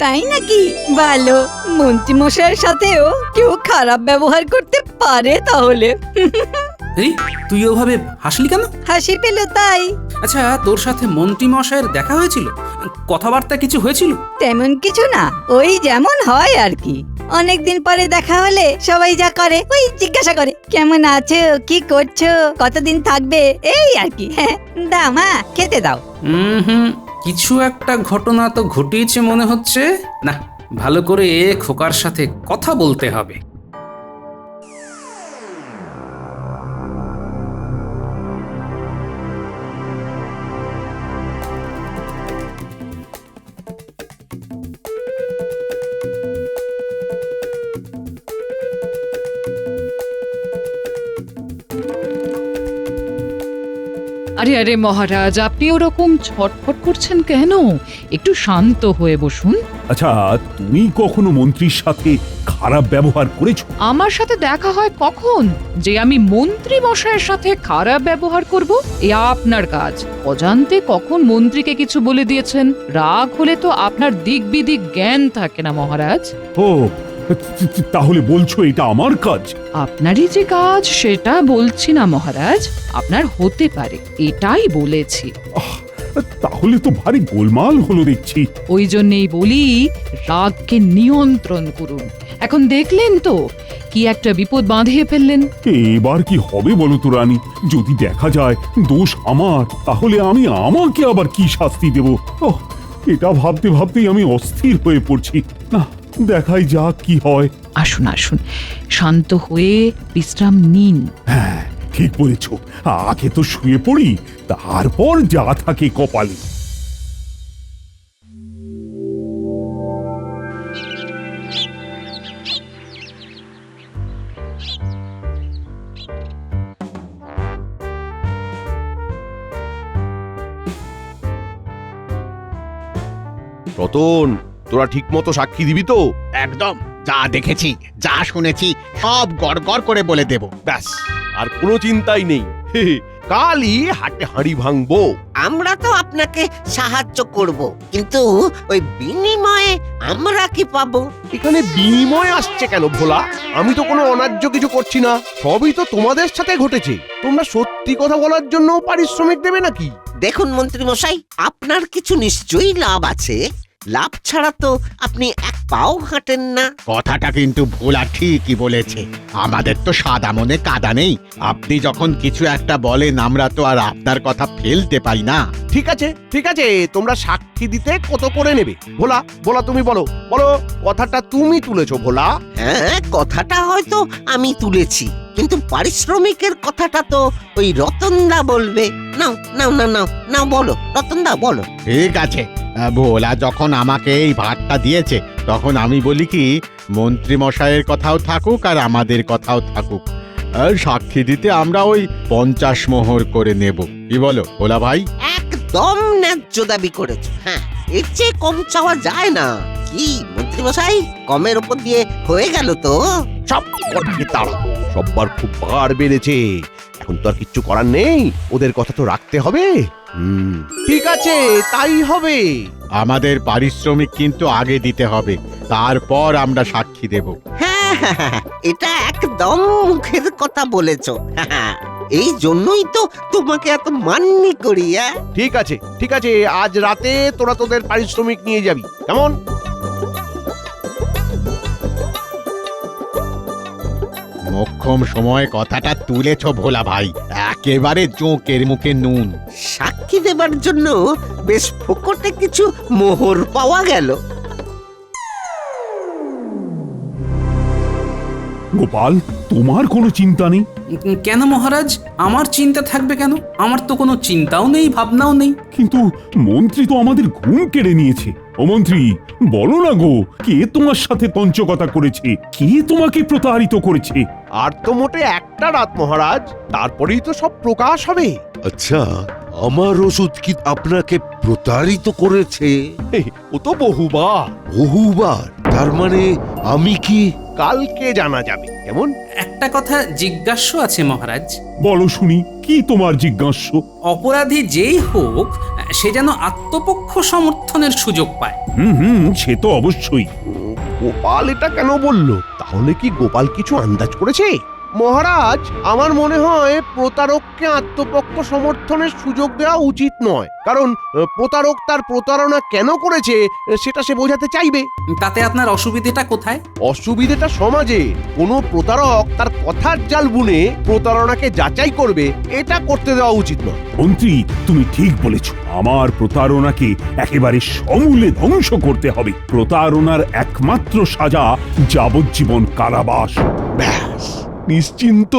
তাই নাকি? ভালো, মন্ত্রী মশাইয়ের সাথেও কেউ খারাপ ব্যবহার করতে পারে তাহলে। এই তুই ওভাবে হাসলি কেন? হাসি পেল তাই। আচ্ছা, তোর সাথে মন্ত্রী মশাইয়ের দেখা হয়েছিল? কথাবার্তা কিছু হয়েছিল? তেমন কিছু না, ওই যেমন হয় আর কি। অনেকদিন পরে দেখা হলে সবাই যা করে ওই জিজ্ঞাসা করে কেমন আছো, কি করছো, কতদিন থাকবে, এই আর কি। হ্যাঁ, দাও মা খেতে দাও। কিছু একটা ঘটনা তো ঘটিয়েছে মনে হচ্ছে। না, ভালো করে খোকার সাথে কথা বলতে হবে। আরে আরে মহারাজ, আপনি ওরকম ছটফট করছেন কেন? একটু শান্ত হয়ে বসুন। আচ্ছা, তুমি কখনো মন্ত্রীর সাথে খারাপ ব্যবহার করেছো? আমার সাথে দেখা হয় কখন যে আমি মন্ত্রী মশাইয়ের সাথে খারাপ ব্যবহার করব? এ আপনার কাজ। অজান্তে কখন মন্ত্রীকে কিছু বলে দিয়েছেন। রাগ হলে তো আপনার দিক বিদিক জ্ঞান থাকে না মহারাজ। ও, তাহলে বলছো এটা আমার কাজ? আপনারই যে কাজ সেটা বলছি না মহারাজ, আপনার হতে পারে এটাই বলেছি। তাহলে তো ভারী গোলমাল হলো দেখছি। ওই জন্যই বলি রাগকে নিয়ন্ত্রণ করুন। এখন দেখলেন তো কি একটা বিপদ বাঁধিয়ে ফেললেন। এবার কি হবে বলো তো রানী? যদি দেখা যায় দোষ আমার, তাহলে আমি আমাকে আবার কি শাস্তি দেব? এটা ভাবতে ভাবতেই আমি অস্থির হয়ে পড়ছি। না, দেখাই যাক কি হয়। আসুন আসুন, শান্ত হয়ে বিশ্রাম নিন। হ্যাঁ, ঠিক বলেছ। আগে তো শুয়ে পড়ি, তারপর যা থাকে কপালে। রতন, তোরা ঠিক মতো সাক্ষী দিবি তো? একদম, যা দেখেছি যা শুনেছি সব গড়গড় করে বলে দেব। ব্যাস, আর কোনো চিন্তাই নেই। কালই হাটে হাঁড়ি ভাঙবো। আমরা তো আপনাকে সাহায্য করব, কিন্তু ওই বিনিময়ে আমরা কি পাবো? এখানে বিনিময় আসছে কেন ভোলা? আমি তো কোনো অন্যায্য কিছু করছি না, সবই তো তোমাদের সাথে ঘটেছে। তোমরা সত্যি কথা বলার জন্য পারিশ্রমিক দেবে নাকি? দেখুন মন্ত্রী মশাই, আপনার কিছু নিশ্চয়ই লাভ আছে। লাভ ছাড়া তো আপনি এক পাও হাঁটেন না। কথাটা কিন্তু ভোলা ঠিকই বলেছে। আমাদের তো সাদা মনে কাদা নেই। আপনি যখন কিছু একটা বলেন আমরা তো আর আপনার কথা ফেলতে পাই না। ঠিক আছে ঠিক আছে, তোমরা সাক্ষী দিতে কত করে নেবে? ভোলা ভোলা তুমি বলো বলো, কথাটা তুমি তুলেছো ভোলা? হ্যাঁ, কথাটা হয়তো আমি তুলেছি, কিন্তু পারিশ্রমিকের কথাটা তো ওই রতনদা বলবে। নাও নাও নাও নাও নাও, বলো রতনদা বলো। ঠিক আছে, ভোলা যখন আমাকে এই ভাতটা দিয়েছে তখন আমি বলি কি, মন্ত্রী মশাইয়ের কথাও থাকুক আর আমাদের কথাও থাকুক। আর সাক্ষী দিতে আমরা ওই 50 মোহর করে নেব। কি বলো ভোলা ভাই? একদম ন্যায্য দাবি করেছো। হ্যাঁ, এর চেয়ে কম চাওয়া যায় না। কি মন্ত্রী মশাই, কমের উপর দিয়ে হয়ে গেল তো? সব তারা সববার খুব বার বেড়েছে। এখন তো আর কিচ্ছু করার নেই, ওদের কথা তো রাখতে হবে। ঠিক আছে, তাই হবে। আমাদের পারিশ্রমিক কিন্তু আগে দিতে হবে, তারপর আমরা সাক্ষী দেব। হ্যাঁ, এটা একদম মুখের কথা বলেছো। এই জন্যই তো তোমাকে এত মান্যি করি। ঠিক আছে ঠিক আছে, আজ রাতে তোরা তোদের পারিশ্রমিক নিয়ে যাবি, কেমন? মোক্ষম সময় কথাটা তুলেছ ভোলা ভাই, একেবারে জোঁকের মুখে নুন। সাক্ষী দেবার জন্য বেশ ফোকটে কিছু মোহর পাওয়া গেল। গোপাল, তোমার কোনো চিন্তা নেই? কেন মহারাজ, আমার চিন্তা থাকবে কেন? আমার তো কোনো চিন্তাও নেই, ভাবনাও নেই। কিন্তু মন্ত্রী তো আমাদের ঘুম কেড়ে নিয়েছে। ও মন্ত্রী, বলো না গো, কে তোমার সাথে তঞ্চকতা করেছে? কে তোমাকে প্রতারিত করেছে? আর তো মোটে একটা রাত মহারাজ, তারপরেই তো সব প্রকাশ হবে। আচ্ছা, আমার ওষুধ কি আপনাকে প্রতারিত করেছে? ও তো বহুবার। বহুবার? তার মানে আমি কি? কালকে জানা যাবে। কেমন? একটা কথা জিজ্ঞাস্য আছে মহারাজ। বলো শুনি, কি তোমার জিজ্ঞাস্য? অপরাধী যেই হোক, সে যেন আত্মপক্ষ সমর্থনের সুযোগ পায়। সে তো অবশ্যই। গোপাল এটা কেন বলল? তাহলে কি গোপাল কিছু আন্দাজ করেছে? মহারাজ, আমার মনে হয় প্রতারককে আত্মপক্ষ সমর্থনের সুযোগ দেওয়া উচিত নয়, কারণ প্রতারক তার প্রতারণা কেন করেছে সেটা সে বোঝাতে চাইবে। তাতে আপনার অসুবিধাটা কোথায়? অসুবিধাটা সমাজে। কোনো প্রতারক তার কথার জাল বুনে প্রতারণাকে যাচাই করবে, এটা করতে দেওয়া উচিত নয়। মন্ত্রী, তুমি ঠিক বলেছ। আমার প্রতারণাকে একেবারে সমূলে ধ্বংস করতে হবে। প্রতারণার একমাত্র সাজা যাবজ্জীবন কারাবাস। ব্যাস, নিশ্চিন্ত।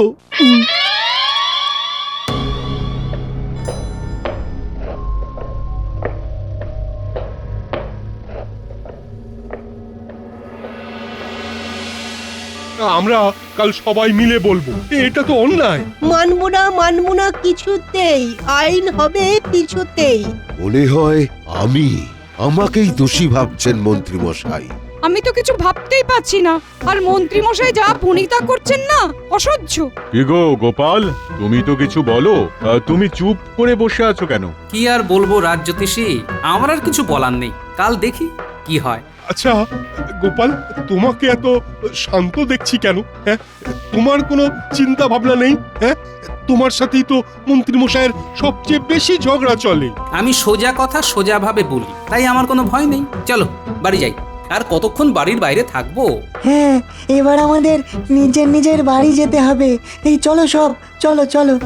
আমরা কাল সবাই মিলে বলবো, এটা তো অন্যায়। মানবো না কিছুতেই, আইন হবে কিছুতেই। মনে হয় আমাকেই দোষী ভাবছেন মন্ত্রী মশাই। আমি তো কিছু ভাবতেই পাচ্ছি না, আর মন্ত্রী মশাই যা ভনিতা করছেন না, অসহ্য। কি গো গোপাল, তুমি তো কিছু বলো। তুমি চুপ করে বসে আছো কেন? কি আর বলবো রাজজ্যোতিষী, আমার আর কিছু বলার নেই। কাল দেখি কি হয়। আচ্ছা গোপাল, তোমাকে এত শান্ত দেখছি কেন? হ্যাঁ, তোমার কোনো চিন্তা ভাবনা নেই? হ্যাঁ, তোমার সাথেই তো মন্ত্রী মশাইয়ের সবচেয়ে বেশি ঝগড়া চলে। আমি সোজা কথা সোজাভাবে বলি, তাই আমার কোনো ভয় নেই। চলো বাড়ি যাই। আর কতক্ষণ বাড়ির বাইরে থাকবো? হ্যাঁ, এবার আমাদের নিজের বাড়ি যেতে হবে। এই চলো সব, চলো চলো।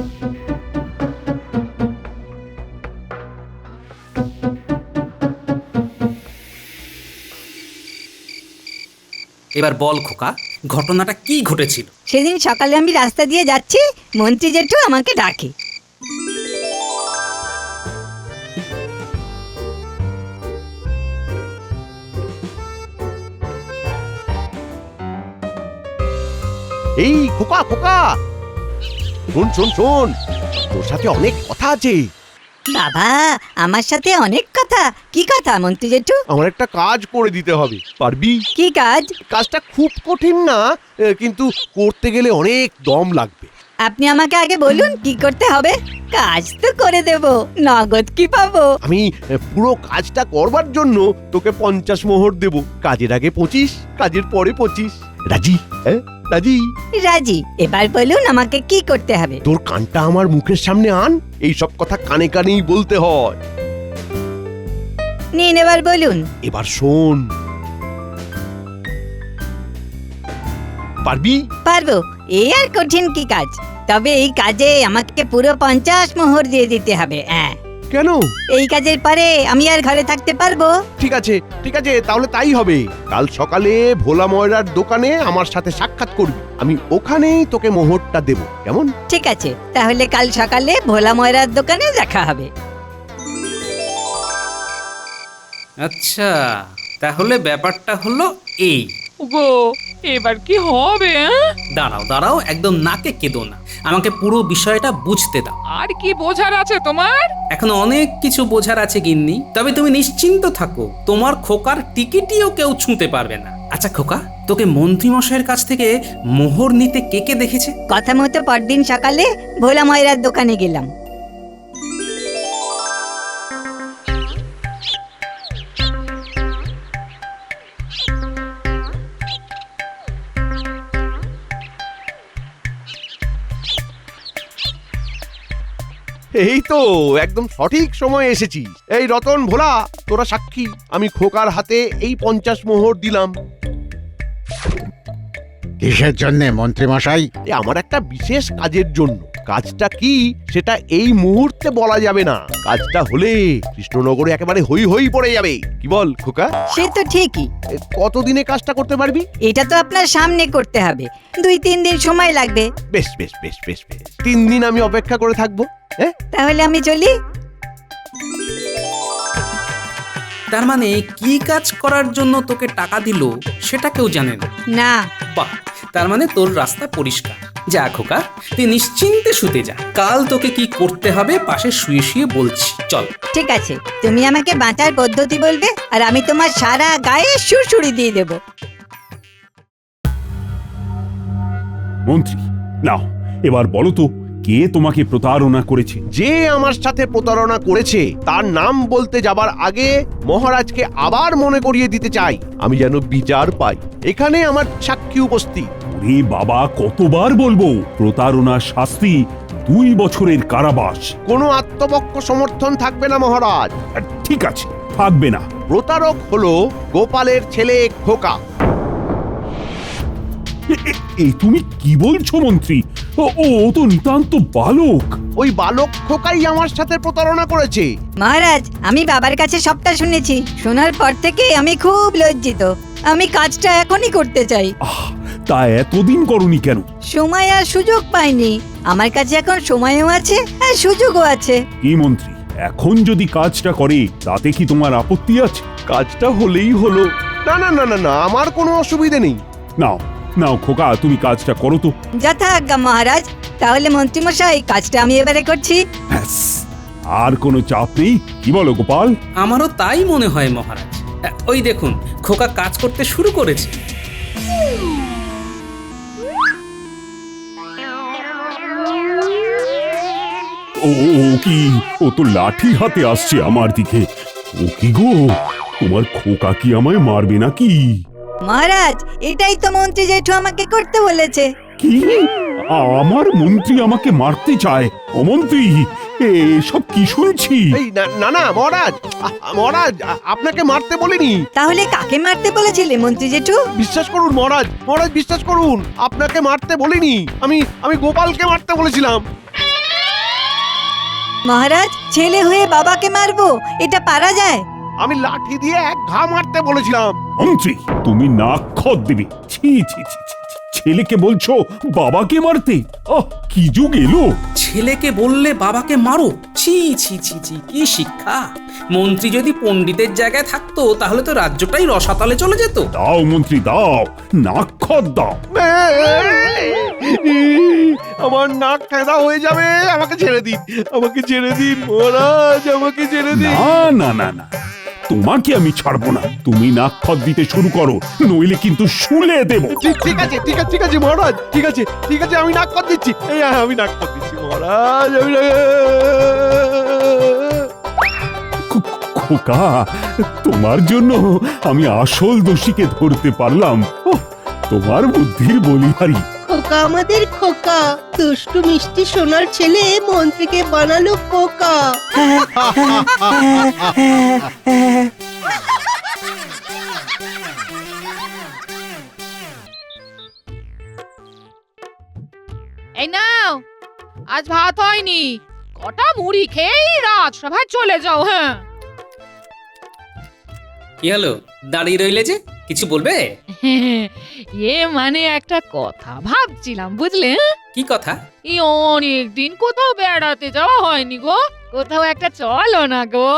এবার বল খোকা, ঘটনাটা কি ঘটেছিল? সেদিন সকালে আমি রাস্তা দিয়ে যাচ্ছি, মন্ত্রী জেঠু আমাকে ডাকে। এই খোকা খোকা, শোন শোন শোন, তোর সাথে অনেক কথা আছে। বাবা, আমার সাথে অনেক কথা? কি কথা মন্ত্রী জেঠু? আমার একটা কাজ করে দিতে হবে, পারবি? কি কাজ? কাজটা খুব কঠিন না, কিন্তু করতে গেলে অনেক দম লাগবে। আপনি আমাকে আগে বলুন কি করতে হবে, কাজ তো করে দেব, নগদ কি পাবো? আমি পুরো কাজটা করবার জন্য তোকে 50 মোহর দেব। কাজের আগে 25, কাজের পরে 25। রাজি? হ্যাঁ রাজি? রাজি। এবার বলুন আমাকে কি করতে হবে। তোর কানটা আমার মুখের সামনে আন, এই সব কথা কানে কানেই বলতে হয়। নিন, এবার বলুন। এবার শোন। পারবি? পারবো। এই আর কঠিন কি কাজ? তবে এই কাজে আমাকে পুরো 50 মোহর দিয়ে দিতে হবে। হ্যাঁ। কেন? এই কাজের পরে আমি আর ঘরে থাকতে পারবো? ঠিক আছে ঠিক আছে, তাহলে তাই হবে। কাল সকালে ভোলা ময়রার দোকানে আমার সাথে সাক্ষাৎ করবি, আমি ওখানেই তোকে মোহরটা দেব। কেমন? ঠিক আছে, তাহলে কাল সকালে ভোলা ময়রার দোকানে দেখা হবে। আচ্ছা, তাহলে ব্যাপারটা হলো এই। গো, এবার কি হবে? দাঁড়াও দাঁড়াও, একদম নাকে কেঁদো না, আমাকে পুরো বিষয়টা বুঝতে দাও। আর কি বোঝার আছে তোমার? এখন অনেক কিছু বোঝার আছে গিন্নি, তবে তুমি নিশ্চিন্ত থাকো, তোমার খোকার টিকিটিও কেউ ছুঁতে পারবে না। আচ্ছা খোকা, তোকে মন্ত্রী মশাইয়ের কাছ থেকে মোহর নিতে কে কে দেখেছে? কথা মতো পরদিন সকালে ভোলা ময়রার দোকানে গেলাম। এই তো একদম সঠিক সময় এসেছি। এই রতন, ভোলা, তোরা সাক্ষী, আমি খোকার হাতে এই 50 মোহর দিলাম। কিসের জন্য মন্ত্রী মশাই? আমার একটা বিশেষ কাজের জন্য। কাজটা কি সেটা এই মুহূর্তে বলা যাবে না। কাজটা হলে কৃষ্ণনগরে একেবারে হই হই পড়ে যাবে। কি বল খোকা? সে তো ঠিকই। কতদিনে কাজটা করতে পারবি? এটা তো আপনার সামনে করতে হবে, 2-3 দিন সময় লাগবে। বেশ বেশ বেশ বেশ বেশ 3 দিন আমি অপেক্ষা করে থাকবো। হ্যাঁ, তাহলে আমি চলি। তার মানে কি কাজ করার জন্য তোকে টাকা দিল সেটা কেউ জানে না? না। বাহ, তার মানে তোর রাস্তা পরিষ্কার। যা খোকা, তুই নিশ্চিন্তে শুতে যা। কাল তোকে কি করতে হবে পাশে শুয়ে শুয়ে বলছি, চল। ঠিক আছে, তুমি আমাকে বাঁচার পদ্ধতি বলবে আর আমি তোমার সারা গায়ে সুড়সুড়ি দিয়ে দেব। মন্ত্রী, নাও এবার বলো তো কে তোমাকে প্রতারণা করেছে? যে আমার সাথে প্রতারণা করেছে তার নাম বলতে যাবার আগে মহারাজকে আবার মনে করিয়ে দিতে চাই, আমি যেন বিচার পাই। এখানে আমার সাক্ষী উপস্থিত। রে বাবা, কতবার বলবো, প্রতারণা শাস্তি 2 বছরের কারাবাস। কোনো আত্মপক্ষ সমর্থন থাকবে না মহারাজ। ঠিক আছে, থাকবে না। প্রতারক হলো গোপালের ছেলে খোকা। এই তুমি কি বলছো মন্ত্রী? ও তো নিতান্ত বালক। ওই বালক খোকাই আমার সাথে প্রতারণা করেছে। মহারাজ, আমি বাবার কাছে সবটা শুনেছি। শোনার পর থেকে আমি খুব লজ্জিত। আমি কাজটা এখনই করতে চাই। তা এতদিন করনি কেন? সময় আর সুযোগ পাইনি। আমার কাছে এখন সময়ও আছে আর সুযোগও আছে। কি মন্ত্রী, এখন যদি কাজটা করে তাতে কি তোমার আপত্তি আছে? কাজটা হলেই হলো। না না না না না, আমার কোনো অসুবিধে নেই। নাও নাও খোকা, তুমি কাজটা করো তো। যথা আজ্ঞা মহারাজ। তাহলে মন্ত্রীমশাই, কাজটা আমি এবারে করছি। আর কোনো চাপ নেই, কি বলো গোপাল? আমারও তাই মনে হয় মহারাজ। ওই দেখুন, খোকা কাজ করতে শুরু করেছে। ও কি, ও তো লাঠি হাতে আসছে আমার দিকে। ও কি গো, তোমার খোকা কি আমায় মারবে নাকি? মহারাজ, এটাই তো মন্ত্রী জেঠু আমাকে করতে বলেছে। কি, আমার মন্ত্রী আমাকে মারতে চায়? ও মন্ত্রী, এসব কি শুনছি? এই না না মহারাজ, মহারাজ আপনাকে মারতে বলিনি। তাহলে কাকে মারতে বলেছিলে মন্ত্রী জেঠু? বিশ্বাস করুন মহারাজ, মহারাজ বিশ্বাস করুন, আপনাকে মারতে বলিনি। আমি গোপালকে মারতে বলেছিলাম। মহারাজ, ছেলে হয়ে বাবাকে মারবো, এটা পারা যায়? আমি লাঠি দিয়ে এক ঘা মারতে বলেছিলাম। মন্ত্রী, তুমি নাক খত দেবে। ছি ছি ছি ছি, ছেলেকে বলছো বাবাকে মারতে? কি যুগ এলো! ছেলেকে বললে বাবাকে মারো? ছি ছি ছি ছি, কি শিক্ষা! মন্ত্রী যদি পণ্ডিতের জায়গায় থাকতো তাহলে তো রাজ্যটাই রসাতলে চলে যেত। দাও মন্ত্রী, দাও, নাক খত দাও। আমার নাক খেদা হয়ে যাবে, আমাকে ছেড়ে দিন, আমাকে ছেড়ে দিন মহারাজ, আমাকে ছেড়ে দিন। না না না না, তোমাকে আমি ছাড়বো না। তুমি নাক খত দিতে শুরু করো, নইলে কিন্তু শুলে দেব। ঠিক আছে ঠিক আছে ঠিক আছে মহারাজ, ঠিক আছে ঠিক আছে, আমি নাক খত দিচ্ছি। আমি নাক খত দিচ্ছি মহারাজ। খোকা, তোমার জন্য আমি আসল দোষীকে ধরতে পারলাম। তোমার বুদ্ধির বলিহারি। খোকা আমাদের খোকা, দুষ্টু মিষ্টি সোনার ছেলে মন্ত্রীকে বানালো খোকা। এই নাও, আজ ভাত হয়নি, কটা মুড়ি খেয়েই রাজসভায় চলে যাও। হ্যাঁ, কি হলো, দাঁড়িয়ে রইলে যে? কিছু বলবে? মানে একটা কথা ভাবছিলাম, বুঝলে? কি কথা? এই অনেক দিন কোথাও বেড়াতে যাওয়া হয়নি গো, কোথাও একটা চলো না গো।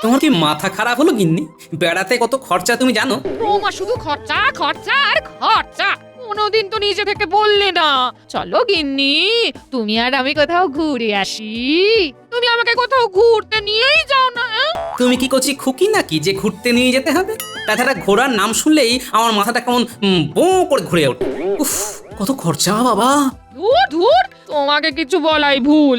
তোমার কি মাথা খারাপ হলো গিন্নি? বেড়াতে কত খরচা তুমি জানো? তোমার শুধু খরচা খরচা আর খরচা, কোনোদিন তো নিজে থেকে বললে না চলো গিন্নি তুমি আর আমি কোথাও ঘুরে আসি। তুমি আমাকে কোথাও ঘুরতে নিয়েই যাও না। তুমি কি কচি খুকি নাকি যে ঘুরতে নিয়ে যেতে হবে? তাছাড়া ঘোড়ার নাম শুনলেই আমার মাথাটা কেমন বো করে ঘুরে ওঠে। উফ, কত খরচা বাবা। ধুর ধুর, তোমাকে কিছু বলাই ভুল।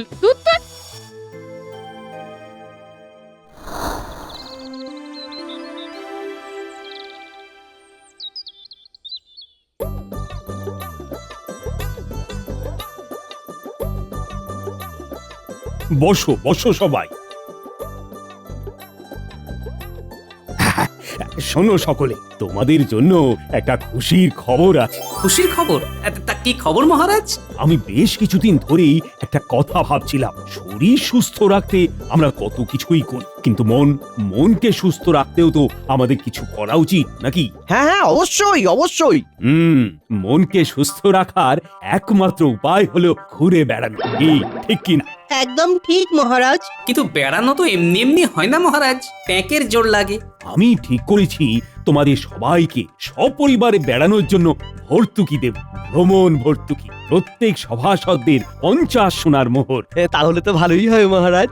বসো বসো সবাই। শোনো সকলে, তোমাদের জন্য একটা খুশির খবর আছে। খুশির খবর? তা কি খবর মহারাজ? আমি বেশ কিছুদিন ধরেই একটা কথা ভাবছিলাম। শরীর সুস্থ রাখতে আমরা কত কিছুই করি, কিন্তু মনকে সুস্থ রাখতেও তো আমাদের কিছু করা উচিত নাকি? হ্যাঁ হ্যাঁ, অবশ্যই অবশ্যই। মনকে সুস্থ রাখার একমাত্র উপায় হলো ঘুরে বেড়ানো। কি ঠিক কিনা? একদম ঠিক মহারাজ। কিন্তু বেড়ানো তো এমনি এমনি হয় না মহারাজ, প্যাকের জোর লাগে। আমি ঠিক করেছি তোমাদের সবাইকে সপরিবারে বেড়ানোর জন্য ভর্তুকি দেব, ভ্রমণ ভর্তুকি। প্রত্যেক সভাসদদের 50 সোনার মোহর। তাহলে তো ভালোই হয় মহারাজ,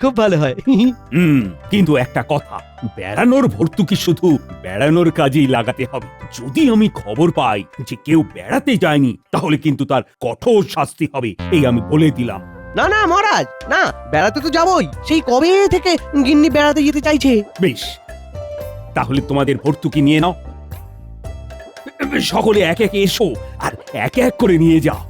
খুব ভালো হয়। কিন্তু একটা কথা, বেড়ানোর ভর্তুকি শুধু বেড়ানোর কাজেই লাগাতে হবে। যদি আমি খবর পাই যে কেউ বেড়াতে যায়নি, তাহলে কিন্তু তার কঠোর শাস্তি হবে, এই আমি বলে দিলাম। না না মহারাজ, না, বেড়াতে তো যাবই। সেই কবে থেকে গিন্নি বেড়াতে যেতে চাইছে। বেশ, তাহলে তোমাদের ভর্তুকি নিয়ে নাও। সকলে এক এক এসো আর এক এক করে নিয়ে যাও।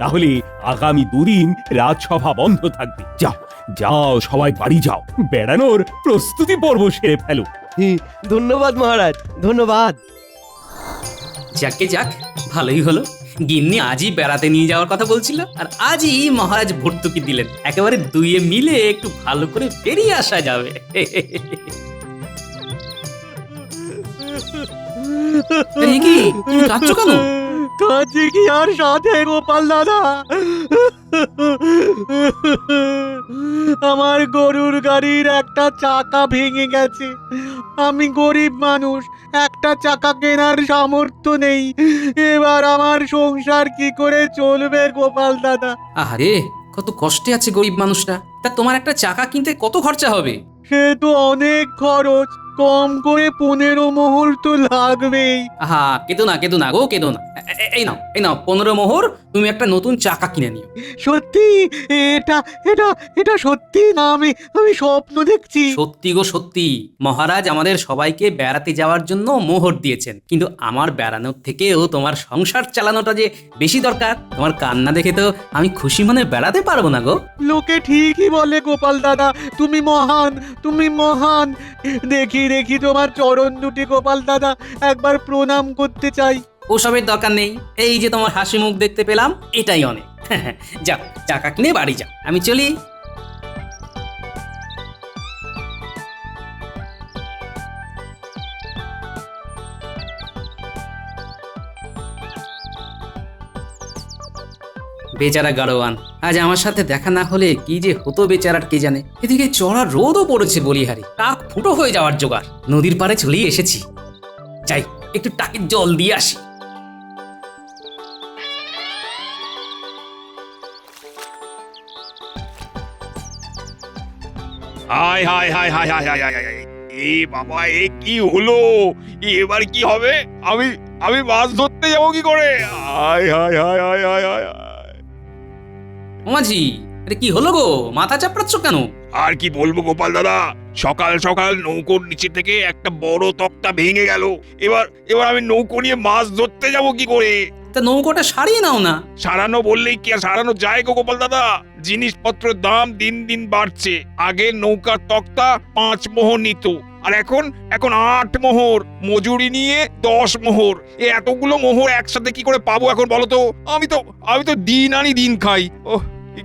তাহলে আগামী 2 দিন রাজসভা বন্ধ থাকবে। যাও যাও, সবাই বাড়ি যাও, বেড়ানোর প্রস্তুতি পর্ব সেরে ফেলো। ধন্যবাদ মহারাজ, ধন্যবাদ। যাকে যাক, ভালোই হলো। গিন্নি আজই বেড়াতে নিয়ে যাওয়ার কথা বলছিল, আর আজই মহারাজ ভর্তুকি দিলেন। একেবারে দুইয়ে মিলে একটু ভালো করে বেরিয়ে আসা যাবে। কি তুমি কাঁদছো কেন? কাঁদছি কি আর সাথে গোপাল দাদা, আমার গরুর গাড়ির একটা চাকা ভেঙে গেছে। আমি গরিব মানুষ, একটা চাকা কেনার সামর্থ্য নেই। এবার আমার সংসার কি করে চলবে গোপাল দাদা? আরে কত কষ্টে আছে গরিব মানুষটা। তা তোমার একটা চাকা কিনতে কত খরচা হবে? সে তো অনেক খরচ, কম করে 15 মোহর তো লাগবেই। আহা, কেঁদো না গো, কেঁদো না। এই নাও 15 মোহর, তুমি একটা নতুন চাকা কিনে নিও। সত্যি? এটা এটা এটা সত্যি না আমি স্বপ্ন দেখছি? সত্যি গো সত্যি। মহারাজ আমাদের সবাইকে বেড়াতে যাওয়ার জন্য মোহর দিয়েছেন, কিন্তু আমার বেড়ানোর থেকেও তোমার সংসার চালানোটা যে বেশি দরকার। তোমার কান্না দেখে তো আমি খুশি মনে বেড়াতে পারবো না গো। লোকে ঠিকই বলে গোপাল দাদা, তুমি মহান, তুমি মহান। দেখি দেখি তোমার চরণ দুটি গোপাল দাদা, একবার প্রণাম করতে চাই। ওসবের দরকার নেই, এই যে তোমার হাসি মুখ দেখতে পেলাম, এটাই অনেক। যাও, চাকা কিনে বাড়ি যাও, আমি চলি। বেচারা গাড়োয়ান, আজ আমার সাথে দেখা না হলে কি যে হতো বেচারার কে জানে। এদিকে চড়া রোদও পড়েছে বলিহারি, টাক ফুটো হয়ে যাওয়ার জোগাড়। নদীর পাড়ে চলেই এসেছি, যাই একটু টাকের জল দিয়ে আসি। হাই হাই হাই হাই হাই হাই হাই হাই, এ বাবা, এ কি হলো? এবার কি হবে? আমি আমি মাছ ধরতে যাবো কি করে? হাই হাই হাই হাই হাই হাই। ওমাজি, আরে কি হলো গো, মাথা চাপড়াচ্ছ কেন? আর কি বলবো গোপাল দাদা, সকাল সকাল নৌকোর নিচে থেকে একটা বড় তক্তা ভেঙে গেল। এবার আমি নৌকো নিয়ে মাছ ধরতে যাব কি করে? তা নৌকোটা সারিয়ে নাও না। সারানো বললেই কি আর সারানো যায় গো গোপাল দাদা? জিনিসপত্রের দাম দিন দিন বাড়ছে। আগে নৌকার তক্তা 5 মোহর নিত, আর এখন 8 মোহর। মজুরি নিয়ে 10 মোহর। এতগুলো মোহর একসাথে কি করে পাবো এখন বলো তো? আমি তো দিন আনি দিন খাই। ওহ,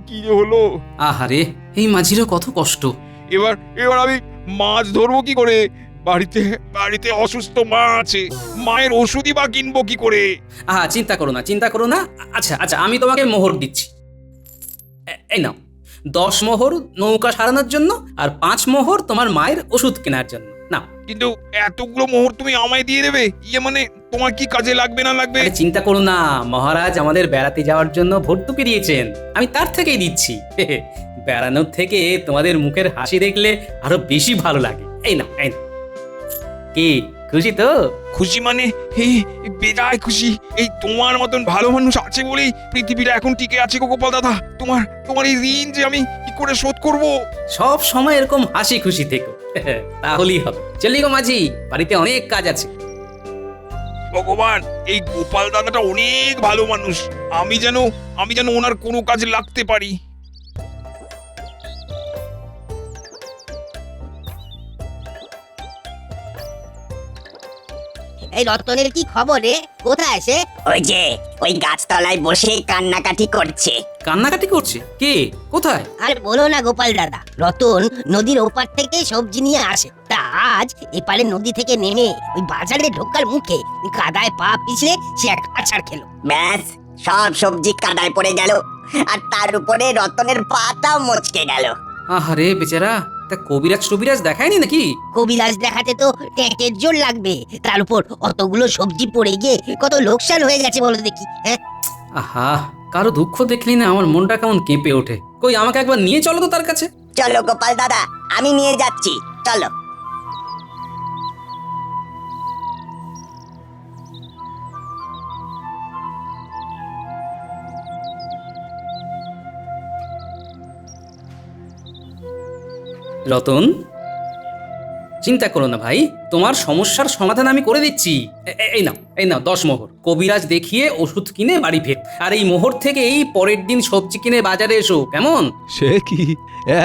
কি যে হলো! আহারে, এই মাঝিরও কত কষ্ট। এবার আমি মাছ ধরবো কি করে? বাড়িতে অসুস্থ মা আছে, মায়ের ওষুধই বা কিনবো কি করে? আহা, চিন্তা করো না। আচ্ছা, আমি তোমাকে মোহর দিচ্ছি। এই নাও, 10 মোহর নৌকা সারানোর জন্য, আর 5 মোহর তোমার মায়ের ওষুধ কেনার জন্য। নাও। কিন্তু এতগুলো মোহর তুমি আমায় দিয়ে দেবে? মানে তোমার কি কাজে লাগবে না লাগবে? চিন্তা করো না, মহারাজ আমাদের বেড়াতে যাওয়ার জন্য ভর্তুকি দিয়েছেন, আমি তার থেকেই দিচ্ছি। বেড়ানোর থেকে তোমাদের মুখের হাসি দেখলে আরো বেশি ভালো লাগে। এই নাও। কি খুশি তো? খুশি মানে বেজায় খুশি। এই তোমার মতন ভালো মানুষ আছে বলেই পৃথিবীটা এখন টিকে আছে গো গোপাল দাদা। তোমার এই ঋণ যে আমি কি করে শোধ করব। সব সময় এরকম হাসি খুশি থেকো, তাহলেই হবে। চলি গো মাঝি, বাড়িতে অনেক কাজ আছে। ভগবান, এই গোপাল দাদাটা অনেক ভালো মানুষ। আমি যেন ওনার কোনো কাজে লাগতে পারি। এই রতনের কি খবর রে? কোথায় সে? ওই গাছতলায় বসে কান্নাকাটি করছে। কান্নাকাটি করছে? কে? কোথায়? আর বলো না গোপাল দাদা, রতন নদীর ওপার থেকে সবজি নিয়ে আসে। তা আজ এপারে নদী থেকে নেমে ওই বাজারে ঢোকার মুখে কাদায় পা পিছলে সে এক আছাড় খেলো। ব্যাস, সব সবজি কাদায় পড়ে গেল, আর তার উপরে রতনের পাটাও মচকে গেল। আহারে বেচারা, তা কবিরাজ দেখায়নি নাকি? কবিরাজ দেখাতে তো ট্যাঁকের জোর লাগবে, তার উপর অতগুলো সবজি পড়ে গিয়ে কত লোকসান হয়ে গেছে বলো দেখি। হ্যাঁ, আহা, কারো দুঃখ দেখলি না আমার মনটা কেমন কেঁপে ওঠে। কই, আমাকে একবার নিয়ে চলো তো তার কাছে। চলো গোপাল দাদা, আমি নিয়ে যাচ্ছি, চলো। রতন, চিন্তা করো না ভাই, তোমার সমস্যার সমাধান আমি করে দিচ্ছি। এই নাও 10 মোহর। কবিরাজ দেখিয়ে ওষুধ কিনে বাড়ি ফের। আর এই মোহর থেকে এই পরের দিন সবজি কিনে বাজারে এসো, কেমন? সে কি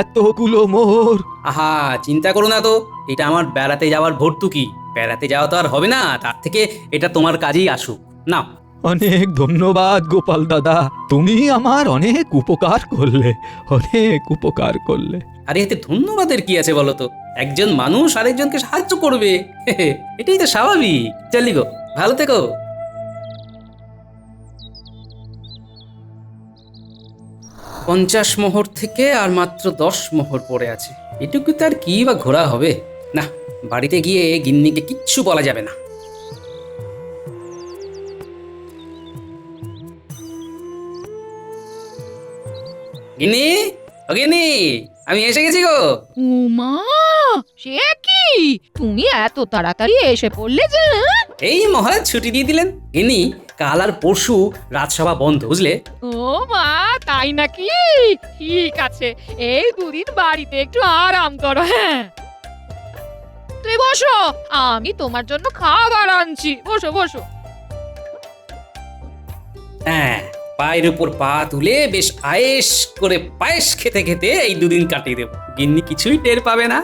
এতগুলো মোহর? আহা, চিন্তা করো না তো, এটা আমার বেড়াতে যাওয়ার ভর্তুকি। বেড়াতে যাওয়া তো আর হবে না, তার থেকে এটা তোমার কাজেই আসুক। নাও। অনেক ধন্যবাদ গোপাল দাদা, তুমি আমার অনেক উপকার করলে। আরে এতে ধন্যবাদের কি আছে বলো তো? একজন মানুষ আরেকজনকে সাহায্য করবে, এটাই তো স্বাভাবিক। চলি গো, ভালো থেকো। পঞ্চাশ মোহর থেকে আর মাত্র 10 মোহর পড়ে আছে। এটুকু তার কি বা ঘোরা হবে? না, বাড়িতে গিয়ে গিন্নিকে কিচ্ছু বলা যাবে না। গিন্নি, ও গিন্নি, আমি এসে গেছি গো। উমা, সে কি তুমি এত তাড়াতাড়ি এসে পড়লে যে? এই মহারাজ ছুটি দিয়ে দিলেন। গিন্নি, কাল আর পরশু রাজসভা বন্ধ, বুঝলে? ও মা, তাই নাকি? ঠিক আছে, এই 2 দিন বাড়িতে একটু আরাম করো। হ্যাঁ, তুই বসো, আমি তোমার জন্য খাবার আনছি। বসো বসো। হ্যাঁ, পায়ের উপর পা তুলে বেশ আয়েশ করে পায়েস খেতে খেতে এই 2 দিন কাটিয়ে দেব। গিন্নি কিছুই টের পাবে না।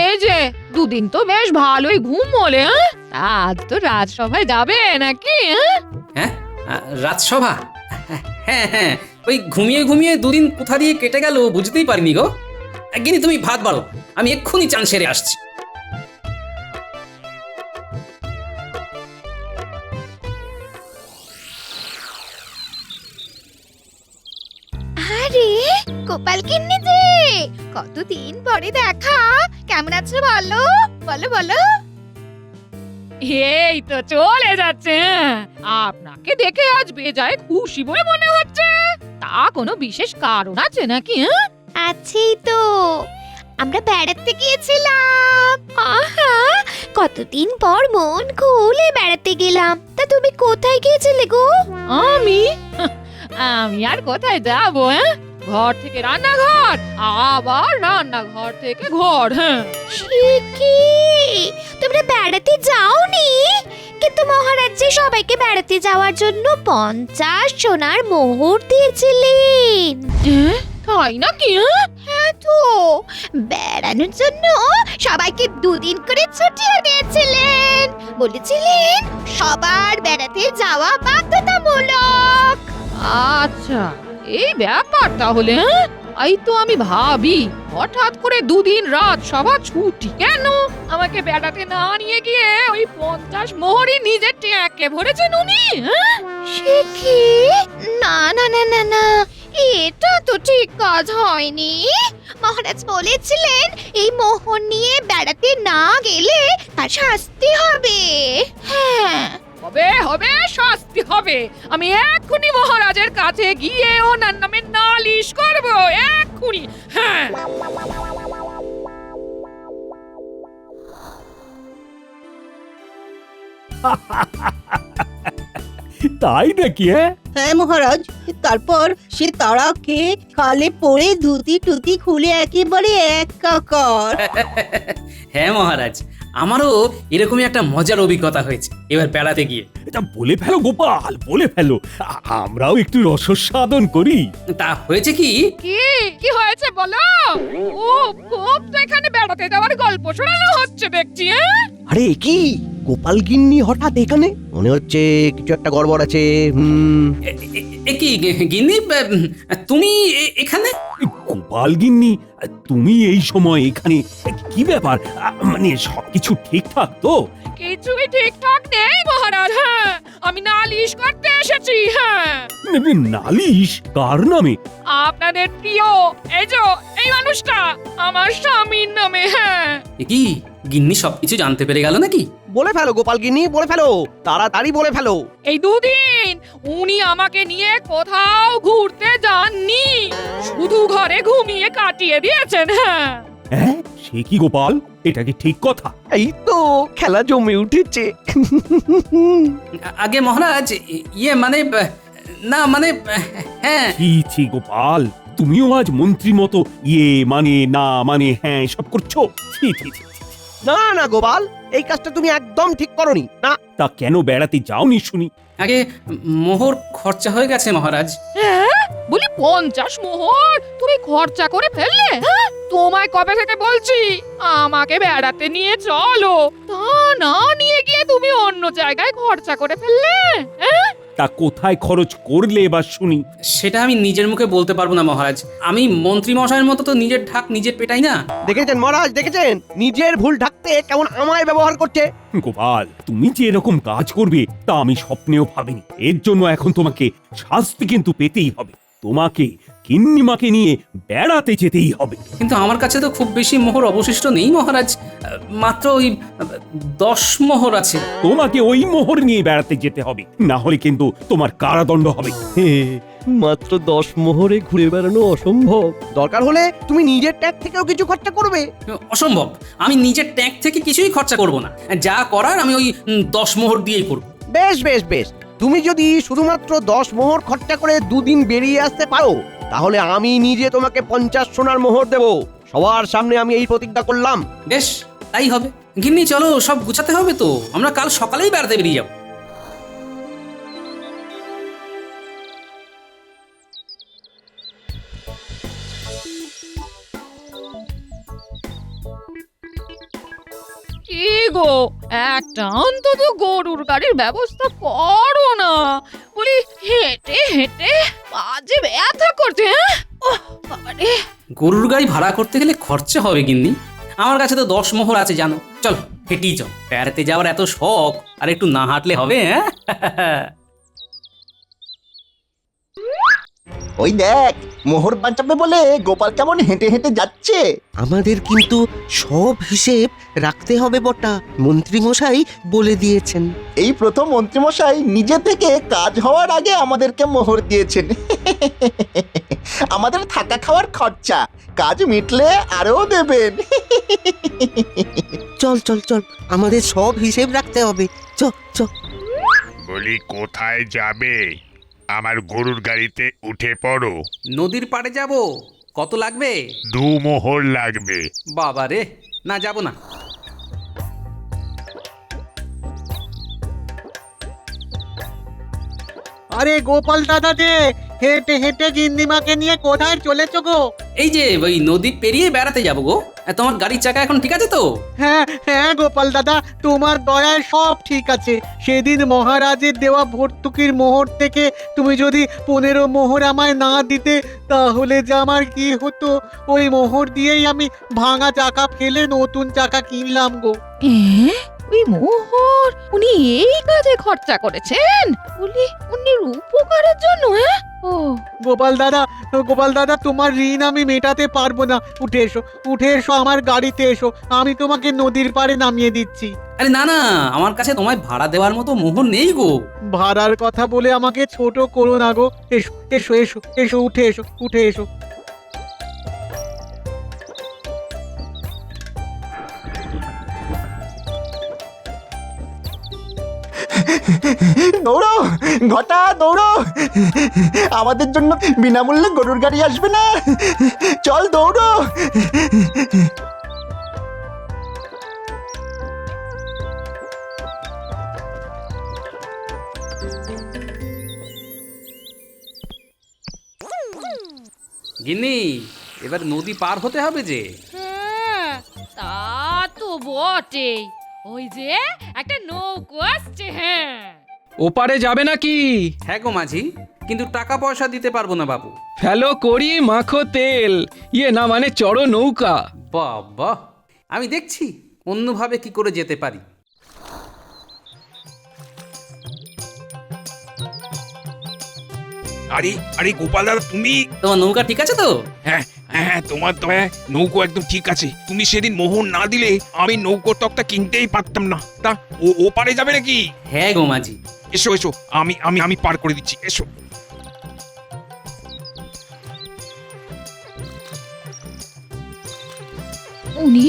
এই যে 2 দিন তো বেশ ভালোই ঘুম হলে। আজ তো রাজসভায় যাবে নাকি? হ্যাঁ, রাজসভা? হ্যাঁ, ওই ঘুমিয়ে ঘুমিয়ে 2 দিন কোথা দিয়ে কেটে গেল বুঝতেই পারিনি গো। গিন্নি, তুমি ভাত বাড়ো, আমি এক্ষুনি চান সেরে আসছি। আরে গোপাল কিন্নি যে, কতদিন পরে দেখা, কেমন আছো বলো? বলো বলো। এই তো চলে যাচ্ছে। আপনাকে দেখে আজ বেজায় খুশি বলে মনে হচ্ছে। তা কোনো বিশেষ কারণ আছে নাকি? আছেই তো, আমরা বেড়াতে গিয়েছিলাম। আহা, কতদিন পর মন খুলে বেড়াতে গেলাম। তা তুমি কোথায় গিয়েছিলে গো? আমি আর কোথায় যাবো? ঘর থেকে রান্নাঘর, আবার রান্নাঘর থেকে ঘর। হ্যাঁ, সে কি, তোমরা বেড়াতে যাওনি? কিন্তু মহারাজ যে সবাইকে বেড়াতে যাওয়ার জন্য 50 সোনার মোহর দিয়েছিলেন। তাই নাকি? হ্যাঁ তো, বেড়ানোর জন্য সবাইকে 2 দিন করে ছুটিও দিয়েছিলেন। বলেছিলেন সবার বেড়াতে যাওয়া বাধ্যতামূলক। আচ্ছা, এই ব্যাপার তাহলে। হ্যাঁ, এই তো আমি ভাবি হঠাৎ করে 2 দিন রাত সভা ছুটি কেন? আমাকে বেড়াতে না নিয়ে গিয়ে ওই 50 মোহরই নিজের ট্যাঁকে ভরেছেন উনি। হ্যাঁ, সে কি? না না না না না, এটা তো ঠিক কাজ হয়নি। মহারাজ বলেছিলেন এই মোহর নিয়ে বেড়াতে না গেলে তার শাস্তি হবে। হ্যাঁ, হবে হবে, শাস্তি হবে। আমি এক্ষুনি মহারাজের কাছে গিয়ে ওনার নামে নালিশ করব, এক্ষুনি। হ্যাঁ, তাই নাকি? হ্যাঁ মহারাজ, তারপর সে তারা খেয়ে খালে পড়ে ধুতি টুতি খুলে একেবারে একাকার। হ্যাঁ মহারাজ, আমারও এরকমই একটা মজার অভিজ্ঞতা হয়েছে এবার বেড়াতে গিয়ে। এটা বলে ফেলো গোপাল, বলে ফেলো, আমরাও একটু রসস্বাদন করি। তা হয়েছে কি? কি কি হয়েছে বলো? ও খুব তো এখানে বেড়াতে যাওয়ার গল্প শোনানো হচ্ছে দেখছি। হ্যাঁ, আরে কি গোপাল গিন্নি হঠাৎ এখানে? মনে হচ্ছে কিছু একটা গড়বড় আছে। এ কি গিন্নি, তুমি এখানে? গোপাল গিন্নি, তুমি এই সময় এখানে? কি ব্যাপার? মানে সবকিছু ঠিকঠাক তো? কিছুই ঠিকঠাক নেই মহারাজ। হ্যাঁ, আমি নালিশ করতে এসেছি। হ্যাঁ, নালিশ কার নামে? আপনাদের প্রিয় এই মানুষটা, আমার স্বামীর নামে। হ্যাঁ, এ কি গিন্নি সবকিছু জানতে পেরে গেল নাকি? বলে ফেলো গোপাল গিন্নি, বলে ফেলো, তাড়াতাড়ি বলে ফেলো। এই 2 দিন উনি আমাকে নিয়ে কোথাও ঘুরতে যাননি, শুধু ঘরে ঘুমিয়ে কাটিয়ে দিয়েছেন। হ্যাঁ, হ্যাঁ, সে কি গোপাল? এটা কি ঠিক কথা? এই তো খেলা জমে উঠেছে। আগে মহারাজ, ইয়ে মানে না মানে হ্যাঁ। ছি গোপাল, তুমিও আজ মন্ত্রী মতো ইয়ে মানে না মানে হ্যাঁ সব করছো। ছি ছি ছি। না না গোপাল, এই কাজটা তুমি একদম ঠিক করনি। না, তা কেন বেড়াতে যাওনি শুনি? আগে মোহর খরচা হয়ে গেছে মহারাজ। হ্যাঁ, বলি 50 মোহর তুমি খরচা করে ফেললে? হ্যাঁ, তোমায় কবে থেকে বলছি আমাকে বেড়াতে নিয়ে চলো, তা না নিয়ে গিয়ে তুমি অন্য জায়গায় খরচা করে ফেললে। হ্যাঁ, তা কোথায় খরচ করলে এবার শুনি? সেটা আমি নিজের মুখে বলতে পারবো না মহারাজ। আমি মন্ত্রী মশাইয়ের মতো তো নিজের ঢাক নিজে পেটাই না। দেখেছেন মহারাজ, দেখেছেন নিজের ভুল ঢাকতে কেমন আমায় ব্যবহার করছে। গোপাল, তুমি যে এরকম কাজ করবে তা আমি স্বপ্নেও ভাবিনি। এর জন্য এখন তোমাকে শাস্তি কিন্তু পেতেই হবে। তোমাকে কিন্নিমাকে নিয়ে বেড়াতে যেতেই হবে। কিন্তু আমার কাছে তো খুব বেশি মোহর অবশিষ্ট নেই মহারাজ, মাত্র ওই 10 মোহর আছে। তোমাকে ওই মোহর নিয়ে বেড়াতে যেতে হবে, না হলে কিন্তু তোমার কারাদণ্ড হবে। মাত্র 10 মোহরে ঘুরে বেড়ানো অসম্ভব। দরকার হলে তুমি নিজের ট্যাগ থেকেও কিছু খরচা করবে। অসম্ভব, আমি নিজের ট্যাগ থেকে কিছুই খরচা করব না। যা করার আমি ওই 10 মোহর দিয়েই করব। বেশ বেশ বেশ, তুমি যদি শুধুমাত্র 10 মোহর খরচা করে 2 দিন বেরিয়ে আসতে পারো, তাহলে আমি নিজে তোমাকে 50 সোনার মোহর দেব। সবার সামনে আমি এই প্রতিজ্ঞা করলাম। বেশ, তাই হবে। গিন্নি চলো, সব গুছাতে হবে তো, আমরা কাল সকালেই বেড়াতে বেরিয়ে যাব। কি গো, একটা অন্তত গরুর গাড়ির ব্যবস্থা করো না। বলি হেঁটে হেঁটে পাজে ব্যথা করছে। হ্যাঁ, ওহ বাবা রে। গরুর গাড়ি ভাড়া করতে গেলে খরচা হবে গিন্নি। আমার কাছে তো 10 মোহর আছে জানো। চল হেঁটেই চল, বেড়াতে যাওয়ার এত শখ, আর একটু না হাঁটলে হবে? হ্যাঁ, ওই দেখ, মোহর বাঁচাবে বলে গোপাল কেমন হেঁটে হেঁটে যাচ্ছে। আমাদের কিন্তু সব হিসেব রাখতে হবে বটা, মন্ত্রী মশাই বলে দিয়েছেন। এই প্রথম মন্ত্রীমশাই নিজে থেকে কাজ হওয়ার আগে আমাদেরকে মোহর দিয়েছেন। আমাদের থাকা খাওয়ার খরচা কাজ মিটলে আরো দেবেন। চল চল চল, আমাদের সব হিসেব রাখতে হবে। চ চ। বলি কোথায় যাবে? আমার গরুর গাড়িতে উঠে পড়ো। নদীর পাড়ে যাব। কত লাগবে? 2 মোহর লাগবে। বাবা রে, না যাব না। আরে গোপাল দাদা যে হেঁটে হেঁটে গিন্নিমাকে নিয়ে কোথায় চলেছো গো? এই যে ওই নদী পেরিয়ে বেড়াতে যাবো গো। তোমার গাড়ির চাকা এখন ঠিক আছে তো? হ্যাঁ হ্যাঁ গোপাল দাদা, তোমার দয়ায় সব ঠিক আছে। সেদিন মহারাজের দেওয়া ভর্তুকির মোহর থেকে তুমি যদি 15 মোহর আমায় না দিতে, তাহলে যে আমার কি হতো। ওই মোহর দিয়েই আমি ভাঙা চাকা ফেলে নতুন চাকা কিনলাম গো। ওই মোহর উনি এই কাজে খরচা করেছেন? উনি উপকারের জন্য? ও গোপাল দাদা তোমার ঋণ আমি মেটাতে পারবো না। উঠে এসো আমার গাড়িতে এসো, আমি তোমাকে নদীর পাড়ে নামিয়ে দিচ্ছি। আরে না না, আমার কাছে তোমায় ভাড়া দেওয়ার মতো মোহর নেই গো। ভাড়ার কথা বলে আমাকে ছোট করো না গো। এসো এসো এসো এসো, উঠে এসো। দৌড়ো ঘটা, দৌড়ো, আমাদের জন্য বিনামূল্যে গরুর গাড়ি আসবে না? চল দৌড়ো। গিন্নি, এবার নদী পার হতে হবে যে। হ্যাঁ, তা তো বটেই। ওই যে একটা নৌকো আসছে। হ্যাঁ, ওপারে যাবে নাকি? হ্যাঁ গো মাঝি, কিন্তু টাকা পয়সা দিতে পারবো না বাবু। ফেলো করি মাখো তেল, না মানে চড়ো নৌকা। বাবা, আমি দেখছি অন্যভাবে কি করে যেতে পারি। আরে আরে গোপাল দাদা, তুমি? তোমার নৌকা ঠিক আছে তো? হ্যাঁ হ্যাঁ, তোমার নৌকো একদম ঠিক আছে। তুমি সেদিন মোহর না দিলে আমি নৌকোর তকটা কিনতেই পারতাম না। তা ও পারে যাবে নাকি? হ্যাঁ গো মাঝি। এসো এসো, আমি পার করে দিচ্ছি, এসো। উনি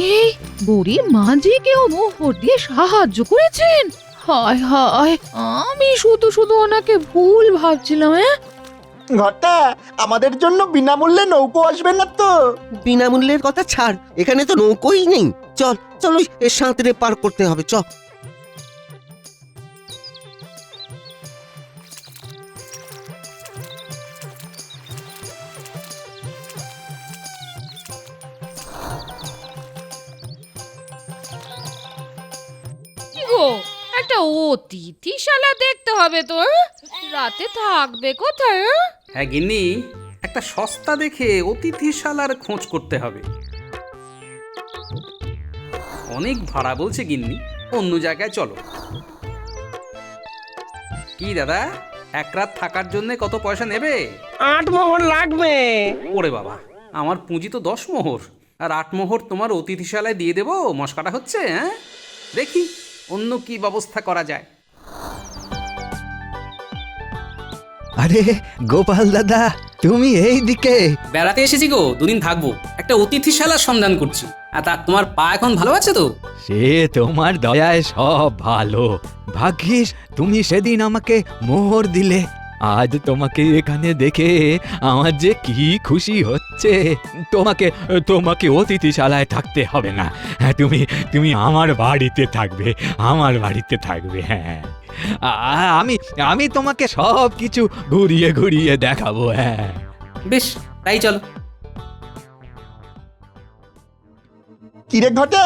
বুড়ি মাঝিকেও মোহর দিয়ে সাহায্য করেছেন। হায় হায়, আমি শুধু ওনাকে ভুল ভাবছিলাম। ঘটা, আমাদের জন্য বিনামূল্যে নৌকো আসবে না তো? বিনামূল্যের কথা ছাড়, এখানে তো নৌকোই নেই। চল চল, ওই সাঁতরে পার করতে হবে, চল। কি গো, একটা অতিথিশালা দেখতে হবে তো। রাতে থাকবে কোথায়? হ্যাঁ গিন্নি, একটা সস্তা দেখে অতিথিশালার খোঁজ করতে হবে। অনেক ভাড়া বলছে গিন্নি, অন্য জায়গায় চলো। কি দাদা, এক রাত থাকার জন্য কত পয়সা নেবে? 8 মোহর লাগবে। ওরে বাবা, আমার পুঁজি তো 10 মোহর, আর 8 মোহর তোমার অতিথিশালায় দিয়ে দেবো। মস্কাটা হচ্ছে? হ্যাঁ, দেখি অন্য কি ব্যবস্থা করা যায়। আরে গোপাল দাদা, তুমি এই দিকে? বেড়াতে এসেছি গো, 2 দিন থাকবো। একটা অতিথিশালার সন্ধান করছি। আর তা তোমার পা এখন ভালো আছে তো? সে তোমার দয়ায় সব ভালো। ভাগ্যিস তুমি সেদিন আমাকে মোহর দিলে। আজ তোমাকে এখানে দেখে আমার যে কি খুশি হচ্ছে। তোমাকে অতিথিশালায় থাকতে হবে না। তুমি আমার বাড়িতে থাকবে। হ্যাঁ, আমি তোমাকে সব কিছু ঘুরিয়ে দেখাবো। হ্যাঁ বেশ, তাই চলো। কিরে ঘটা,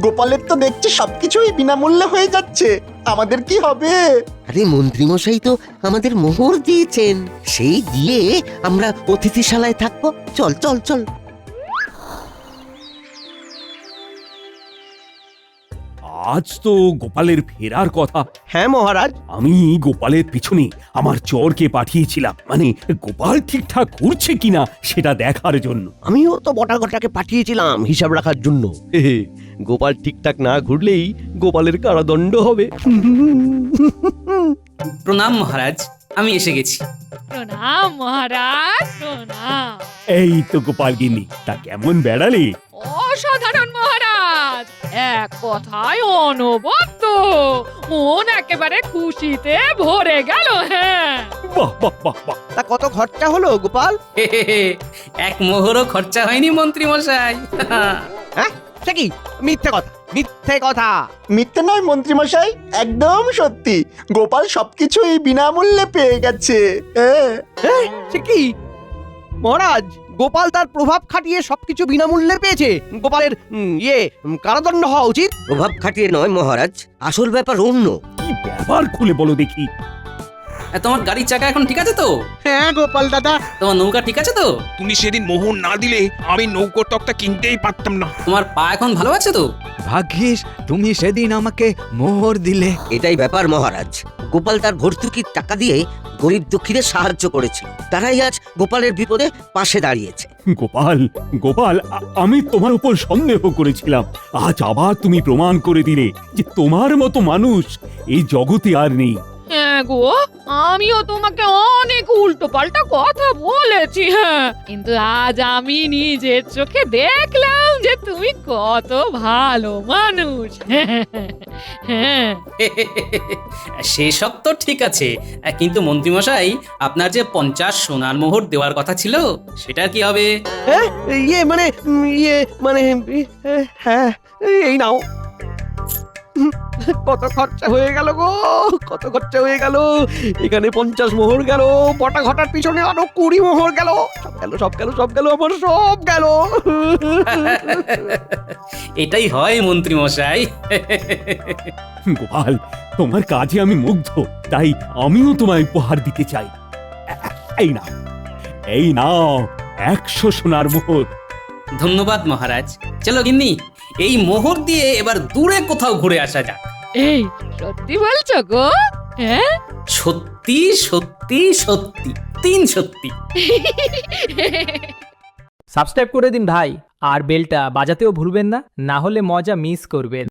গোপালের তো দেখছি সবকিছুই বিনামূল্যে হয়ে যাচ্ছে, আমাদের কি হবে? আরে মন্ত্রী মশাই তো আমাদের মোহর দিয়েছেন, সেই দিয়ে আমরা অতিথিশালায় থাকবো। চল চল চল। আজ তো গোপালের ফেরার কথা। হ্যাঁ মহারাজ, আমি গোপালের পিছনে আমার চোরকে পাঠিয়েছিলাম, মানে গোপাল ঠিকঠাক ঘুরছে কিনা সেটা দেখার জন্য। আমিও তো বটাঘটাকে পাঠিয়েছিলাম হিসাব রাখার জন্য। গোপাল ঠিকঠাক না ঘুরলেই গোপালের কারাদণ্ড হবে। প্রণাম মহারাজ, আমি এসে গেছি। প্রণাম মহারাজ, প্রণাম। এই তো গোপাল গিন্নি, তা কেমন বেড়ালে? অসাধারণ মহারাজ, এক কথায় অনবদ্য। মন একেবারে খুশিতে ভরে গেল। হ্যাঁ, বাহ বাহ বাহ বাহ। তা কত খরচা হলো গোপাল? 1 মোহরও খরচা হয়নি মন্ত্রী মশাই। হ্যাঁ, সে কি মিথ্যে কথা, মিথ্যে কথা। মিথ্যে নয় মন্ত্রীমশাই, একদম সত্যি। গোপাল সবকিছুই বিনামূল্যে পেয়ে গেছে। সে কি মহারাজ, গোপাল তার প্রভাব খাটিয়ে সবকিছু বিনামূল্যে পেয়েছে? গোপালের কারাদণ্ড হওয়া উচিত। প্রভাব খাটিয়ে নয় মহারাজ, আসল ব্যাপার অন্য। কি ব্যাপার খুলে বলো দেখি। তোমার গাড়ির চাকা এখন ঠিক আছে তো? হ্যাঁ গোপাল দাদা। তোমার নৌকা ঠিক আছে তো? তুমি সেদিন মোহর না দিলে আমি নৌকোর তকটা কিনতেই পারতাম না। তোমার পা এখন ভালো আছে তো? ভাগ্যিস তুমি সেদিন আমাকে মোহর দিলে। এটাই ব্যাপার মহারাজ, গোপাল তার ভর্তুকির টাকা দিয়ে গরিব দুঃখীদের সাহায্য করেছিল, তারাই আজ গোপালের বিপদে পাশে দাঁড়িয়েছে। গোপাল, গোপাল, আমি তোমার উপর সন্দেহ করেছিলাম, আজ আবার তুমি প্রমাণ করে দিলে যে তোমার মতো মানুষ এই জগতে আর নেই। হ্যাঁ গো, আমিও তোমাকে অনেক উল্টো পাল্টা কথা বলেছি, হ্যাঁ, কিন্তু আজ আমি নিজের চোখে দেখলাম যে তুমি কত ভালো মানুষ। হ্যাঁ, সেসব তো ঠিক আছে, কিন্তু মন্ত্রীমশাই, আপনার যে 50 সোনার মোহর দেওয়ার কথা ছিল, সেটা কি হবে? হ্যাঁ, এই নাও। কত খরচা হয়ে গেল গো, কত খরচা হয়ে গেল। এখানে 50 মোহর গেল, বটা ঘটার পিছনে আরো 20 মোহর গেল। সব গেল আমার সব গেল। এটাই হয় মন্ত্রীমশাই। গোপাল, তোমার কাজে আমি মুগ্ধ, তাই আমিও তোমায় উপহার দিতে চাই। এই নাও, এই নাও 100 সোনার মোহর। ধন্যবাদ মহারাজ। চলো গিন্নি, এই মোহর দিয়ে এবার দূরে কোথাও ঘুরে আসা যাক। এই সত্যি বলছো গো? হ্যাঁ, সত্যি সত্যি সত্যি, 3 সত্যি। সাবস্ক্রাইব করে দিন ভাই, আর বেলটা বাজাতেও ভুলবেন না, না হলে মজা মিস করবেন।